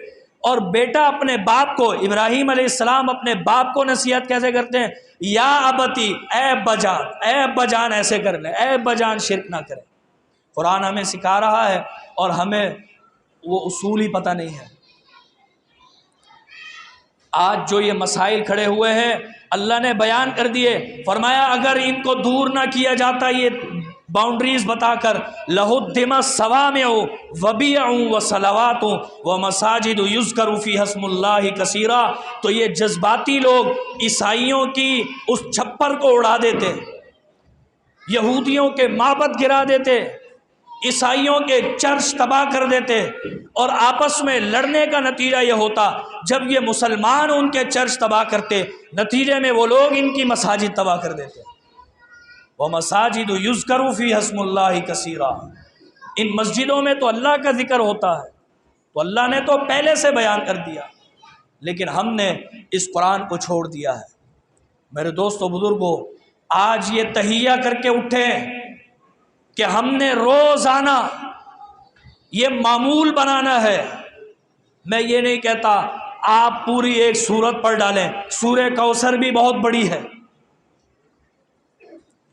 A: اور بیٹا اپنے باپ کو، ابراہیم علیہ السلام اپنے باپ کو نصیحت کیسے کرتے ہیں؟ یا ابتی، اے ابا جان، اے ابا جان ایسے کر لیں، اے ابا جان شرک نہ کریں۔ قرآن ہمیں سکھا رہا ہے اور ہمیں وہ اصول ہی پتہ نہیں ہے۔ آج جو یہ مسائل کھڑے ہوئے ہیں اللہ نے بیان کر دیے، فرمایا اگر ان کو دور نہ کیا جاتا یہ باؤنڈریز بتا کر، لہدم الصوامع وبیع وصلوات ومساجد یذکر فیہا اسم اللہ کثیرا، تو یہ جذباتی لوگ عیسائیوں کی اس چھپر کو اڑا دیتے، یہودیوں کے معبد گرا دیتے، عیسائیوں کے چرچ تباہ کر دیتے، اور آپس میں لڑنے کا نتیجہ یہ ہوتا جب یہ مسلمان ان کے چرچ تباہ کرتے، نتیجے میں وہ لوگ ان کی مساجد تباہ کر دیتے۔ وَمَسَاجِدُ يُذْكَرُ فِيهَا اسْمُ اللَّهِ كَثِيرًا، ان مسجدوں میں تو اللہ کا ذکر ہوتا ہے، تو اللہ نے تو پہلے سے بیان کر دیا، لیکن ہم نے اس قرآن کو چھوڑ دیا ہے۔ میرے دوستو بزرگوں، آج یہ تہیہ کر کے اٹھے کہ ہم نے روزانہ یہ معمول بنانا ہے۔ میں یہ نہیں کہتا آپ پوری ایک سورت پڑھ ڈالیں، سورہ کوثر بھی بہت بڑی ہے،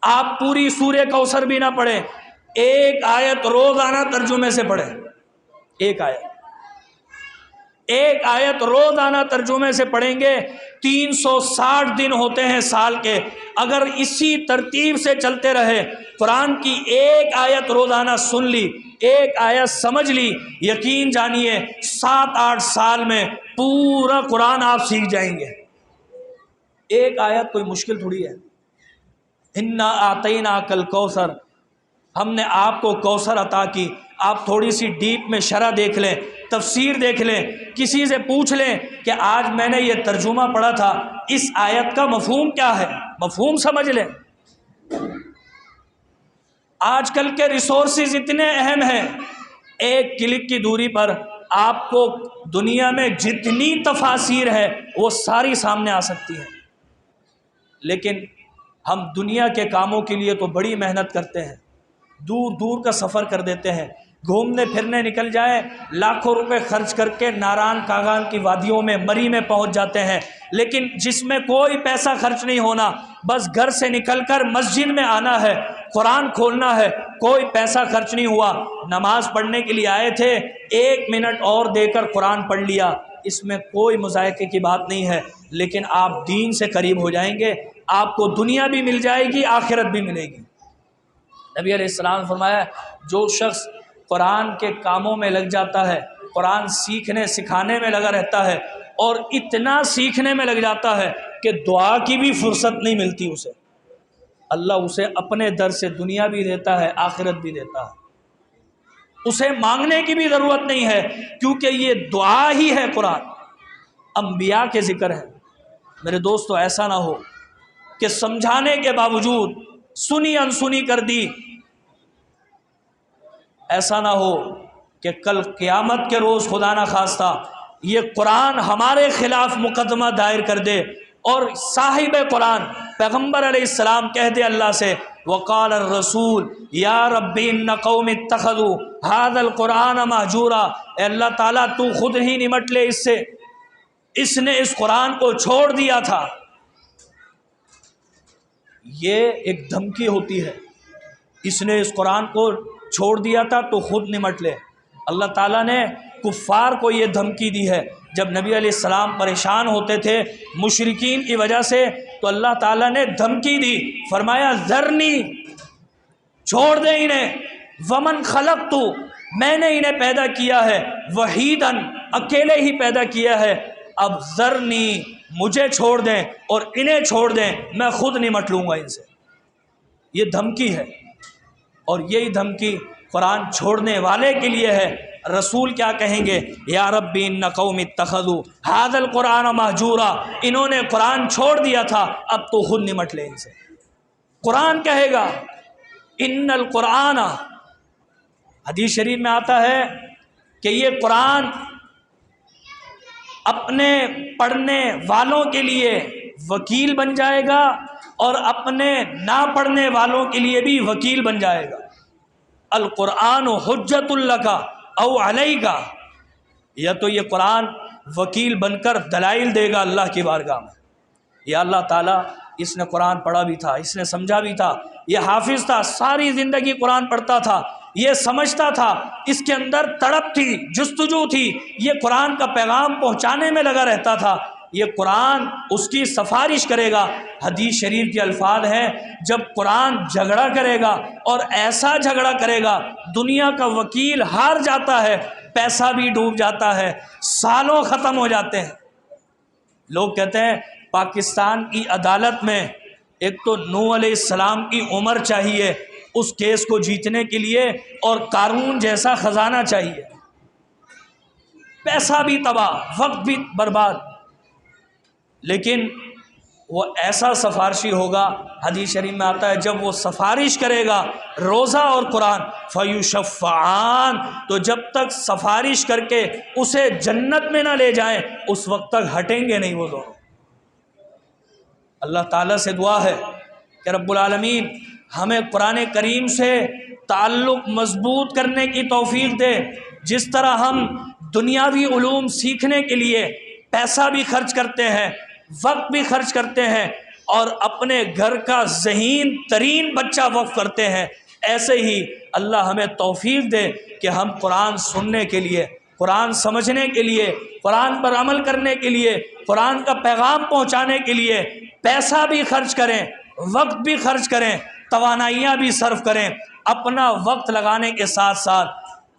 A: آپ پوری سورہ کوثر بھی نہ پڑھیں، ایک آیت روزانہ ترجمے سے پڑھیں، ایک آیت روزانہ ترجمے سے پڑھیں گے، 360 دن ہوتے ہیں سال کے، اگر اسی ترتیب سے چلتے رہے، قرآن کی ایک آیت روزانہ سن لی، ایک آیت سمجھ لی، یقین جانیے 7-8 سال میں پورا قرآن آپ سیکھ جائیں گے۔ ایک آیت کوئی مشکل تھوڑی ہے۔ اِنَّا أَعْطَيْنَاكَ الْكَوْثَرَ، ہم نے آپ کو کوثر عطا کی۔ آپ تھوڑی سی ڈیپ میں شرح دیکھ لیں، تفسیر دیکھ لیں، کسی سے پوچھ لیں کہ آج میں نے یہ ترجمہ پڑھا تھا، اس آیت کا مفہوم کیا ہے، مفہوم سمجھ لیں۔ آج کل کے ریسورسز اتنے اہم ہیں، ایک کلک کی دوری پر آپ کو دنیا میں جتنی تفاسیر ہے وہ ساری سامنے آ سکتی ہے، لیکن ہم دنیا کے کاموں کے لیے تو بڑی محنت کرتے ہیں، دور دور کا سفر کر دیتے ہیں، گھومنے پھرنے نکل جائیں، لاکھوں روپے خرچ کر کے ناران کاغان کی وادیوں میں، مری میں پہنچ جاتے ہیں، لیکن جس میں کوئی پیسہ خرچ نہیں ہونا، بس گھر سے نکل کر مسجد میں آنا ہے، قرآن کھولنا ہے، کوئی پیسہ خرچ نہیں ہوا، نماز پڑھنے کے لیے آئے تھے، 1 منٹ اور دے کر قرآن پڑھ لیا، اس میں کوئی مذائقے کی بات نہیں ہے، لیکن آپ دین سے قریب ہو جائیں گے، آپ کو دنیا بھی مل جائے گی، آخرت بھی ملے گی۔ نبی علیہ السلام نے فرمایا جو شخص قرآن کے کاموں میں لگ جاتا ہے، قرآن سیکھنے سکھانے میں لگا رہتا ہے، اور اتنا سیکھنے میں لگ جاتا ہے کہ دعا کی بھی فرصت نہیں ملتی اسے، اللہ اسے اپنے در سے دنیا بھی دیتا ہے، آخرت بھی دیتا ہے، اسے مانگنے کی بھی ضرورت نہیں ہے، کیونکہ یہ دعا ہی ہے قرآن، انبیاء کے ذکر ہے۔ میرے دوستو ایسا نہ ہو کہ سمجھانے کے باوجود سنی انسنی کر دی، ایسا نہ ہو کہ کل قیامت کے روز خدا نہ خواستہ یہ قرآن ہمارے خلاف مقدمہ دائر کر دے، اور صاحب قرآن پیغمبر علیہ السلام کہہ دے اللہ سے وقال الرسول یا ربی ان قوم اتخذوا هذا القرآن مہجورا، اے اللہ تعالیٰ تو خود ہی نمٹ لے اس سے، اس نے اس قرآن کو چھوڑ دیا تھا۔ یہ ایک دھمکی ہوتی ہے، اس نے اس قرآن کو چھوڑ دیا تھا تو خود نمٹ لے۔ اللہ تعالیٰ نے کفار کو یہ دھمکی دی ہے، جب نبی علیہ السلام پریشان ہوتے تھے مشرکین کی وجہ سے، تو اللہ تعالیٰ نے دھمکی دی، فرمایا ذرنی، چھوڑ دے انہیں، ومن خلقت، میں نے انہیں پیدا کیا ہے، وحیدن، اکیلے ہی پیدا کیا ہے، اب ذرنی، مجھے چھوڑ دیں اور انہیں چھوڑ دیں، میں خود نمٹ لوں گا ان سے۔ یہ دھمکی ہے، اور یہی دھمکی قرآن چھوڑنے والے کے لیے ہے۔ رسول کیا کہیں گے؟ یا ربی ان قوم اتخذوا ھذا القرآن مہجورا، انہوں نے قرآن چھوڑ دیا تھا، اب تو خود نمٹ لے ان سے۔ قرآن کہے گا ان القرآن، حدیث شریف میں آتا ہے کہ یہ قرآن اپنے پڑھنے والوں کے لیے وکیل بن جائے گا، اور اپنے نہ پڑھنے والوں کے لیے بھی وکیل بن جائے گا۔ القرآن حجت لک او علیک، یا تو یہ قرآن وکیل بن کر دلائل دے گا اللہ کی بارگاہ میں، یا اللہ تعالیٰ اس نے قرآن پڑھا بھی تھا، اس نے سمجھا بھی تھا، یہ حافظ تھا، ساری زندگی قرآن پڑھتا تھا، یہ سمجھتا تھا، اس کے اندر تڑپ تھی، جستجو تھی، یہ قرآن کا پیغام پہنچانے میں لگا رہتا تھا، یہ قرآن اس کی سفارش کرے گا۔ حدیث شریف کے الفاظ ہیں، جب قرآن جھگڑا کرے گا اور ایسا جھگڑا کرے گا دنیا کا وکیل ہار جاتا ہے، پیسہ بھی ڈوب جاتا ہے، سالوں ختم ہو جاتے ہیں۔ لوگ کہتے ہیں پاکستان کی عدالت میں ایک تو نوح علیہ السلام کی عمر چاہیے اس کیس کو جیتنے کے لیے، اور قارون جیسا خزانہ چاہیے، پیسہ بھی تباہ، وقت بھی برباد۔ لیکن وہ ایسا سفارشی ہوگا، حدیث شریف میں آتا ہے جب وہ سفارش کرے گا روزہ اور قرآن، فیشفعان، تو جب تک سفارش کر کے اسے جنت میں نہ لے جائیں اس وقت تک ہٹیں گے نہیں وہ دونوں۔ اللہ تعالیٰ سے دعا ہے کہ رب العالمین ہمیں قرآن کریم سے تعلق مضبوط کرنے کی توفیق دے۔ جس طرح ہم دنیاوی علوم سیکھنے کے لیے پیسہ بھی خرچ کرتے ہیں، وقت بھی خرچ کرتے ہیں، اور اپنے گھر کا ذہین ترین بچہ وقف کرتے ہیں، ایسے ہی اللہ ہمیں توفیق دے کہ ہم قرآن سننے کے لیے، قرآن سمجھنے کے لیے، قرآن پر عمل کرنے کے لیے، قرآن کا پیغام پہنچانے کے لیے پیسہ بھی خرچ کریں، وقت بھی خرچ کریں، توانائیاں بھی صرف کریں، اپنا وقت لگانے کے ساتھ ساتھ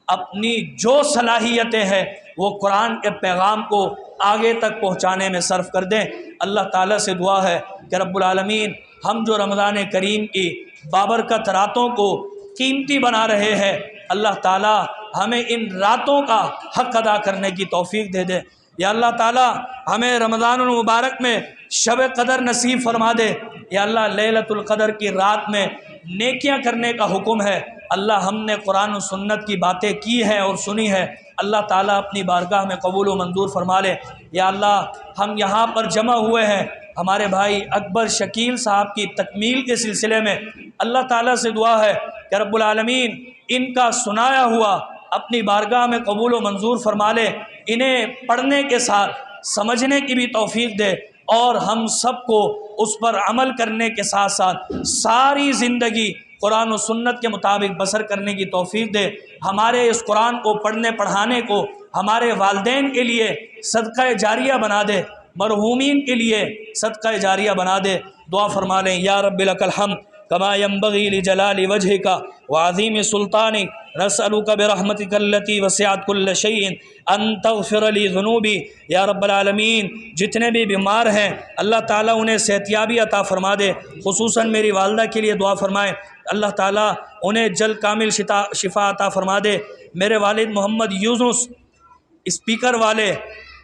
A: اپنی جو صلاحیتیں ہیں وہ قرآن کے پیغام کو آگے تک پہنچانے میں صرف کر دیں۔ اللہ تعالیٰ سے دعا ہے کہ رب العالمین ہم جو رمضان کریم کی بابرکت راتوں کو قیمتی بنا رہے ہیں، اللہ تعالیٰ ہمیں ان راتوں کا حق ادا کرنے کی توفیق دے دے۔ یا اللہ تعالیٰ ہمیں رمضان المبارک میں شب قدر نصیب فرما دے۔ یا اللہ لیلۃ القدر کی رات میں نیکیاں کرنے کا حکم ہے۔ اللہ ہم نے قرآن و سنت کی باتیں کی ہیں اور سنی ہے، اللہ تعالیٰ اپنی بارگاہ میں قبول و منظور فرما لے۔ یا اللہ ہم یہاں پر جمع ہوئے ہیں ہمارے بھائی اکبر شکیل صاحب کی تکمیل کے سلسلے میں، اللہ تعالیٰ سے دعا ہے کہ رب العالمین ان کا سنایا ہوا اپنی بارگاہ میں قبول و منظور فرما لے، انہیں پڑھنے کے ساتھ سمجھنے کی بھی توفیق دے، اور ہم سب کو اس پر عمل کرنے کے ساتھ ساتھ ساری زندگی قرآن و سنت کے مطابق بسر کرنے کی توفیق دے۔ ہمارے اس قرآن کو پڑھنے پڑھانے کو ہمارے والدین کے لیے صدقہ جاریہ بنا دے، مرحومین کے لیے صدقہ جاریہ بنا دے۔ دعا فرما لیں۔ یا رب لک الحمد کما ينبغي لجلال وجهك وعظیم سلطانک، نسألک برحمتک التی وسعت کل شیء ان تغفر لی ذنوبی۔ یا رب العالمین جتنے بھی بیمار ہیں اللہ تعالیٰ انہیں صحتیابی عطا فرما دے، خصوصاً میری والدہ کے لیے دعا فرمائیں، اللہ تعالیٰ انہیں جلد کامل شفا عطا فرما دے۔ میرے والد محمد یونس اسپیکر والے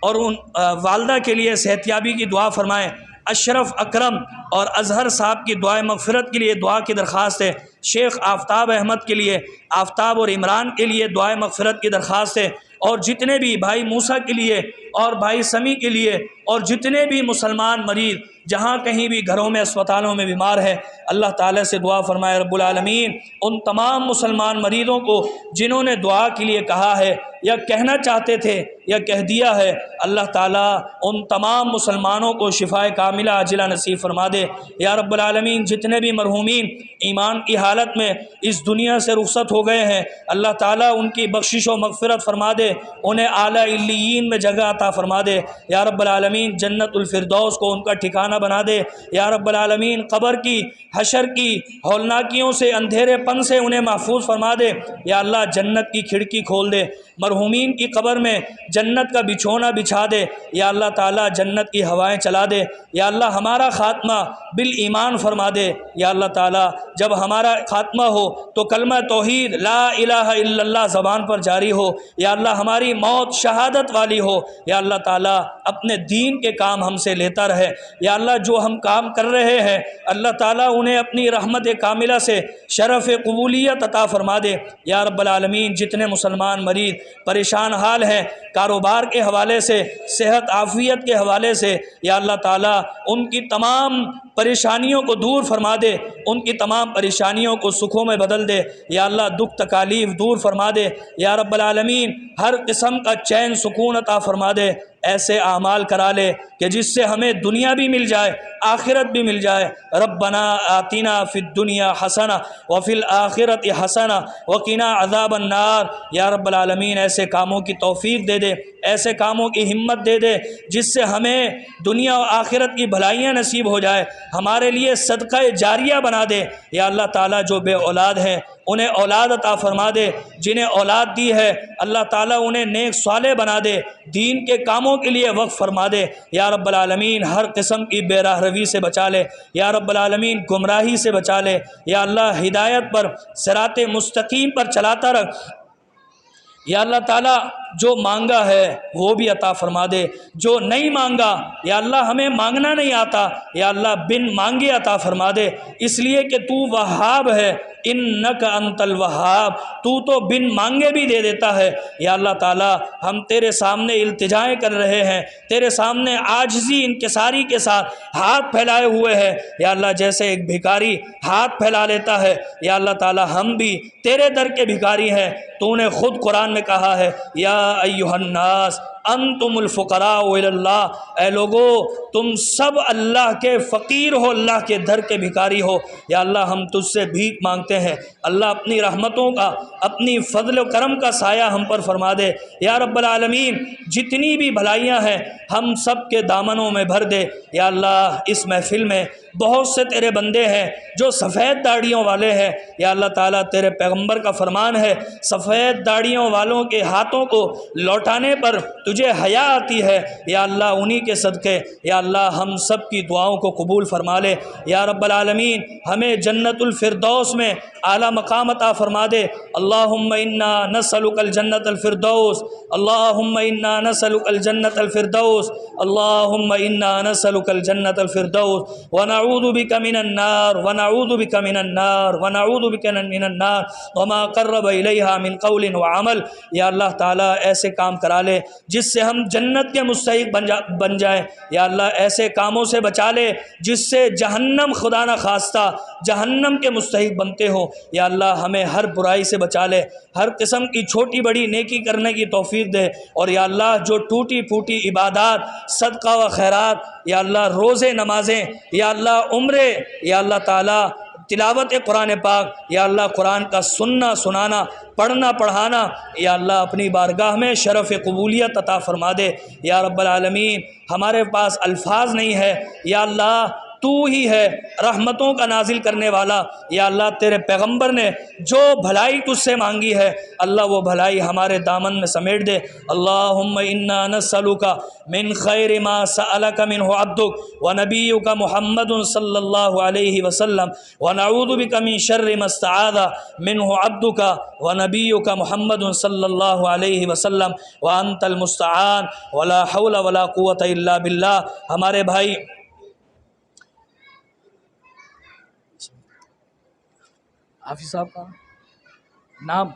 A: اور ان والدہ کے لیے صحتیابی کی دعا فرمائیں۔ اشرف اکرم اور اظہر صاحب کی دعائے مغفرت کے لیے دعا کی درخواست ہے۔ شیخ آفتاب احمد کے لیے، آفتاب اور عمران کے لیے دعائے مغفرت کی درخواست ہے، اور جتنے بھی بھائی موسیٰ کے لیے اور بھائی سمی کے لیے، اور جتنے بھی مسلمان مریض جہاں کہیں بھی گھروں میں اسپتالوں میں بیمار ہے، اللہ تعالیٰ سے دعا فرمائے رب العالمین ان تمام مسلمان مریضوں کو جنہوں نے دعا کے لیے کہا ہے یا کہنا چاہتے تھے یا کہہ دیا ہے، اللہ تعالیٰ ان تمام مسلمانوں کو شفائے کاملہ عاجلہ نصیب فرما دے۔ یا رب العالمین جتنے بھی مرحومین ایمان کی حالت میں اس دنیا سے رخصت ہو گئے ہیں، اللہ تعالیٰ ان کی بخشش و مغفرت فرما دے، انہیں اعلیٰ علیین میں جگہ عطا فرما دے۔ یا رب العالمین جنت الفردوس کو ان کا ٹھکانہ بنا دے۔ یا رب العالمین قبر کی، حشر کی ہولناکیوں سے، اندھیرے پن سے انہیں محفوظ فرما دے۔ یا اللہ جنت کی کھڑکی کھول دے، مرحومین کی قبر میں جنت کا بچھونا بچھا دے۔ یا اللہ تعالیٰ جنت کی ہوائیں چلا دے۔ یا اللہ ہمارا خاتمہ بالایمان فرما دے۔ یا اللہ تعالیٰ جب ہمارا خاتمہ ہو تو کلمہ توحید لا الہ الا اللہ زبان پر جاری ہو۔ یا اللہ ہماری موت شہادت والی ہو۔ یا اللہ تعالیٰ اپنے دین کے کام ہم سے لیتا رہے۔ یا اللہ جو ہم کام کر رہے ہیں اللہ تعالیٰ انہیں اپنی رحمت کاملہ سے شرف قبولیت عطا فرما دے۔ یا رب العالمین جتنے مسلمان مریض پریشان حال ہیں کاروبار کے حوالے سے، صحت عافیت کے حوالے سے، یا اللہ تعالیٰ ان کی تمام پریشانیوں کو دور فرما دے، ان کی تمام پریشانیوں کو سکھوں میں بدل دے۔ یا اللہ دکھ تکالیف دور فرما دے۔ یا رب العالمین ہر قسم کا چین سکون عطا فرما دے۔ ایسے اعمال کرا لے کہ جس سے ہمیں دنیا بھی مل جائے آخرت بھی مل جائے۔ ربنا آتنا فی الدنیا حسنہ وفی الآخرۃ حسنہ وقنا عذاب النار۔ یا رب العالمین ایسے کاموں کی توفیق دے دے، ایسے کاموں کی ہمت دے دے جس سے ہمیں دنیا و آخرت کی بھلائیاں نصیب ہو جائے، ہمارے لیے صدقہ جاریہ بنا دے۔ یا اللہ تعالیٰ جو بے اولاد ہیں انہیں اولاد عطا فرما دے، جنہیں اولاد دی ہے اللہ تعالیٰ انہیں نیک صالح بنا دے، دین کے کاموں کے لیے وقف فرما دے۔ یا رب العالمین ہر قسم کی بے راہ روی سے بچا لے، یا رب العالمین گمراہی سے بچا لے، یا اللہ ہدایت پر صراط مستقیم پر چلاتا رکھ۔ یا اللہ تعالیٰ جو مانگا ہے وہ بھی عطا فرما دے، جو نہیں مانگا یا اللہ ہمیں مانگنا نہیں آتا یا اللہ بن مانگے عطا فرما دے، اس لیے کہ تو وہاب ہے، انک انت الوہاب، تو بن مانگے بھی دے دیتا ہے۔ یا اللہ تعالیٰ ہم تیرے سامنے التجائیں کر رہے ہیں، تیرے سامنے عاجزی انکساری کے ساتھ ہاتھ پھیلائے ہوئے ہیں۔ یا اللہ جیسے ایک بھکاری ہاتھ پھیلا لیتا ہے، یا اللہ تعالیٰ ہم بھی تیرے در کے بھکاری ہیں۔ تو نے خود قرآن میں کہا ہے یا ایھا الناس انتم الفقراء الی اللہ، اے لوگو تم سب اللہ کے فقیر ہو، اللہ کے در کے بھکاری ہو۔ یا اللہ ہم تجھ سے بھیک مانگتے ہیں، اللہ اپنی رحمتوں کا، اپنی فضل و کرم کا سایہ ہم پر فرما دے۔ یا رب العالمین جتنی بھی بھلائیاں ہیں ہم سب کے دامنوں میں بھر دے۔ یا اللہ اس محفل میں بہت سے تیرے بندے ہیں جو سفید داڑھیوں والے ہیں، یا اللہ تعالیٰ تیرے پیغمبر کا فرمان ہے سفید داڑھیوں والوں کے ہاتھوں کو لوٹانے پر تجھے حیا آتی ہے۔ یا اللہ انہی کے صدقے یا اللہ ہم سب کی دعاؤں کو قبول فرما لے۔ یا رب العالمین ہمیں جنت الفردوس میں اعلیٰ مقام عطا فرما دے۔ اللہم انا نسألک الجنت الفردوس، اللہم انا نسألک الجنت الفردوس، اللہم انا نسألک الجنت الفردوس ونعوذ بک من النار، ونعوذ بک من النار، ونعوذ بک من النار وما قرب الیہا من قول وعمل۔ یا اللہ تعالیٰ ایسے کام کرا لے جس سے ہم جنت کے مستحق بن جائیں۔ یا اللہ ایسے کاموں سے بچا لے جس سے جہنم خدا نہ خواستہ جہنم کے مستحق بنتے ہوں۔ یا اللہ ہمیں ہر برائی سے بچا لے، ہر قسم کی چھوٹی بڑی نیکی کرنے کی توفیق دے۔ اور یا اللہ جو ٹوٹی پھوٹی عبادات، صدقہ و خیرات، یا اللہ روزے نمازیں، یا اللہ عمرے، یا اللہ تعالیٰ تلاوت قرآن پاک، یا اللہ قرآن کا سننا سنانا، پڑھنا پڑھانا، یا اللہ اپنی بارگاہ میں شرف قبولیت عطا فرما دے۔ یا رب العالمین ہمارے پاس الفاظ نہیں ہے، یا اللہ تو ہی ہے رحمتوں کا نازل کرنے والا۔ یا اللہ تیرے پیغمبر نے جو بھلائی تجھ سے مانگی ہے اللہ وہ بھلائی ہمارے دامن میں سمیٹ دے۔ اللہم انا نسألک من خیر ما سألک منہ عبدک ونبیک محمد صلی اللہ علیہ وسلم، ونعوذ بک من شر ما استعاذ منہ عبدک ونبیک محمد صلی اللہ علیہ وسلم وانت المستعان ولا حول ولا قوة الا باللہ۔ ہمارے بھائی حافظ صاحب کا نام،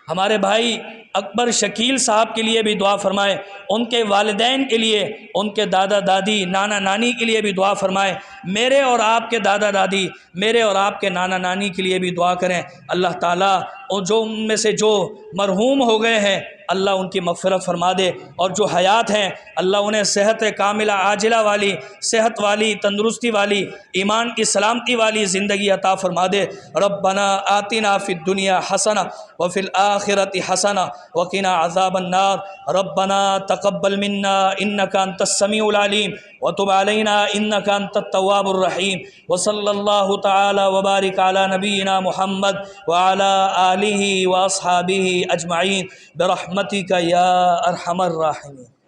A: ہمارے بھائی اکبر شکیل صاحب کے لیے بھی دعا فرمائے، ان کے والدین کے لیے، ان کے دادا دادی نانا نانی کے لیے بھی دعا فرمائے، میرے اور آپ کے دادا دادی، میرے اور آپ کے نانا نانی کے لیے بھی دعا کریں۔ اللہ تعالیٰ اور جو ان میں سے جو مرحوم ہو گئے ہیں اللہ ان کی مغفرت فرما دے، اور جو حیات ہیں اللہ انہیں صحت کاملہ عاجلہ والی، صحت والی، تندرستی والی، ایمان کی سلامتی والی زندگی عطا فرما دے۔ ربنا آتنا فی الدنیا حسنہ وفی الآخرۃ حسنہ وقنا عذاب النار۔ ربنا تقبل منا انک انت السمیع العلیم وتب علینا انک انت التواب الرحیم، وصلی اللہ تعالی وبارک علی نبینا محمد وعلی آلہ واصحابہ اجمعین برحمتک یا ارحم الراحمین۔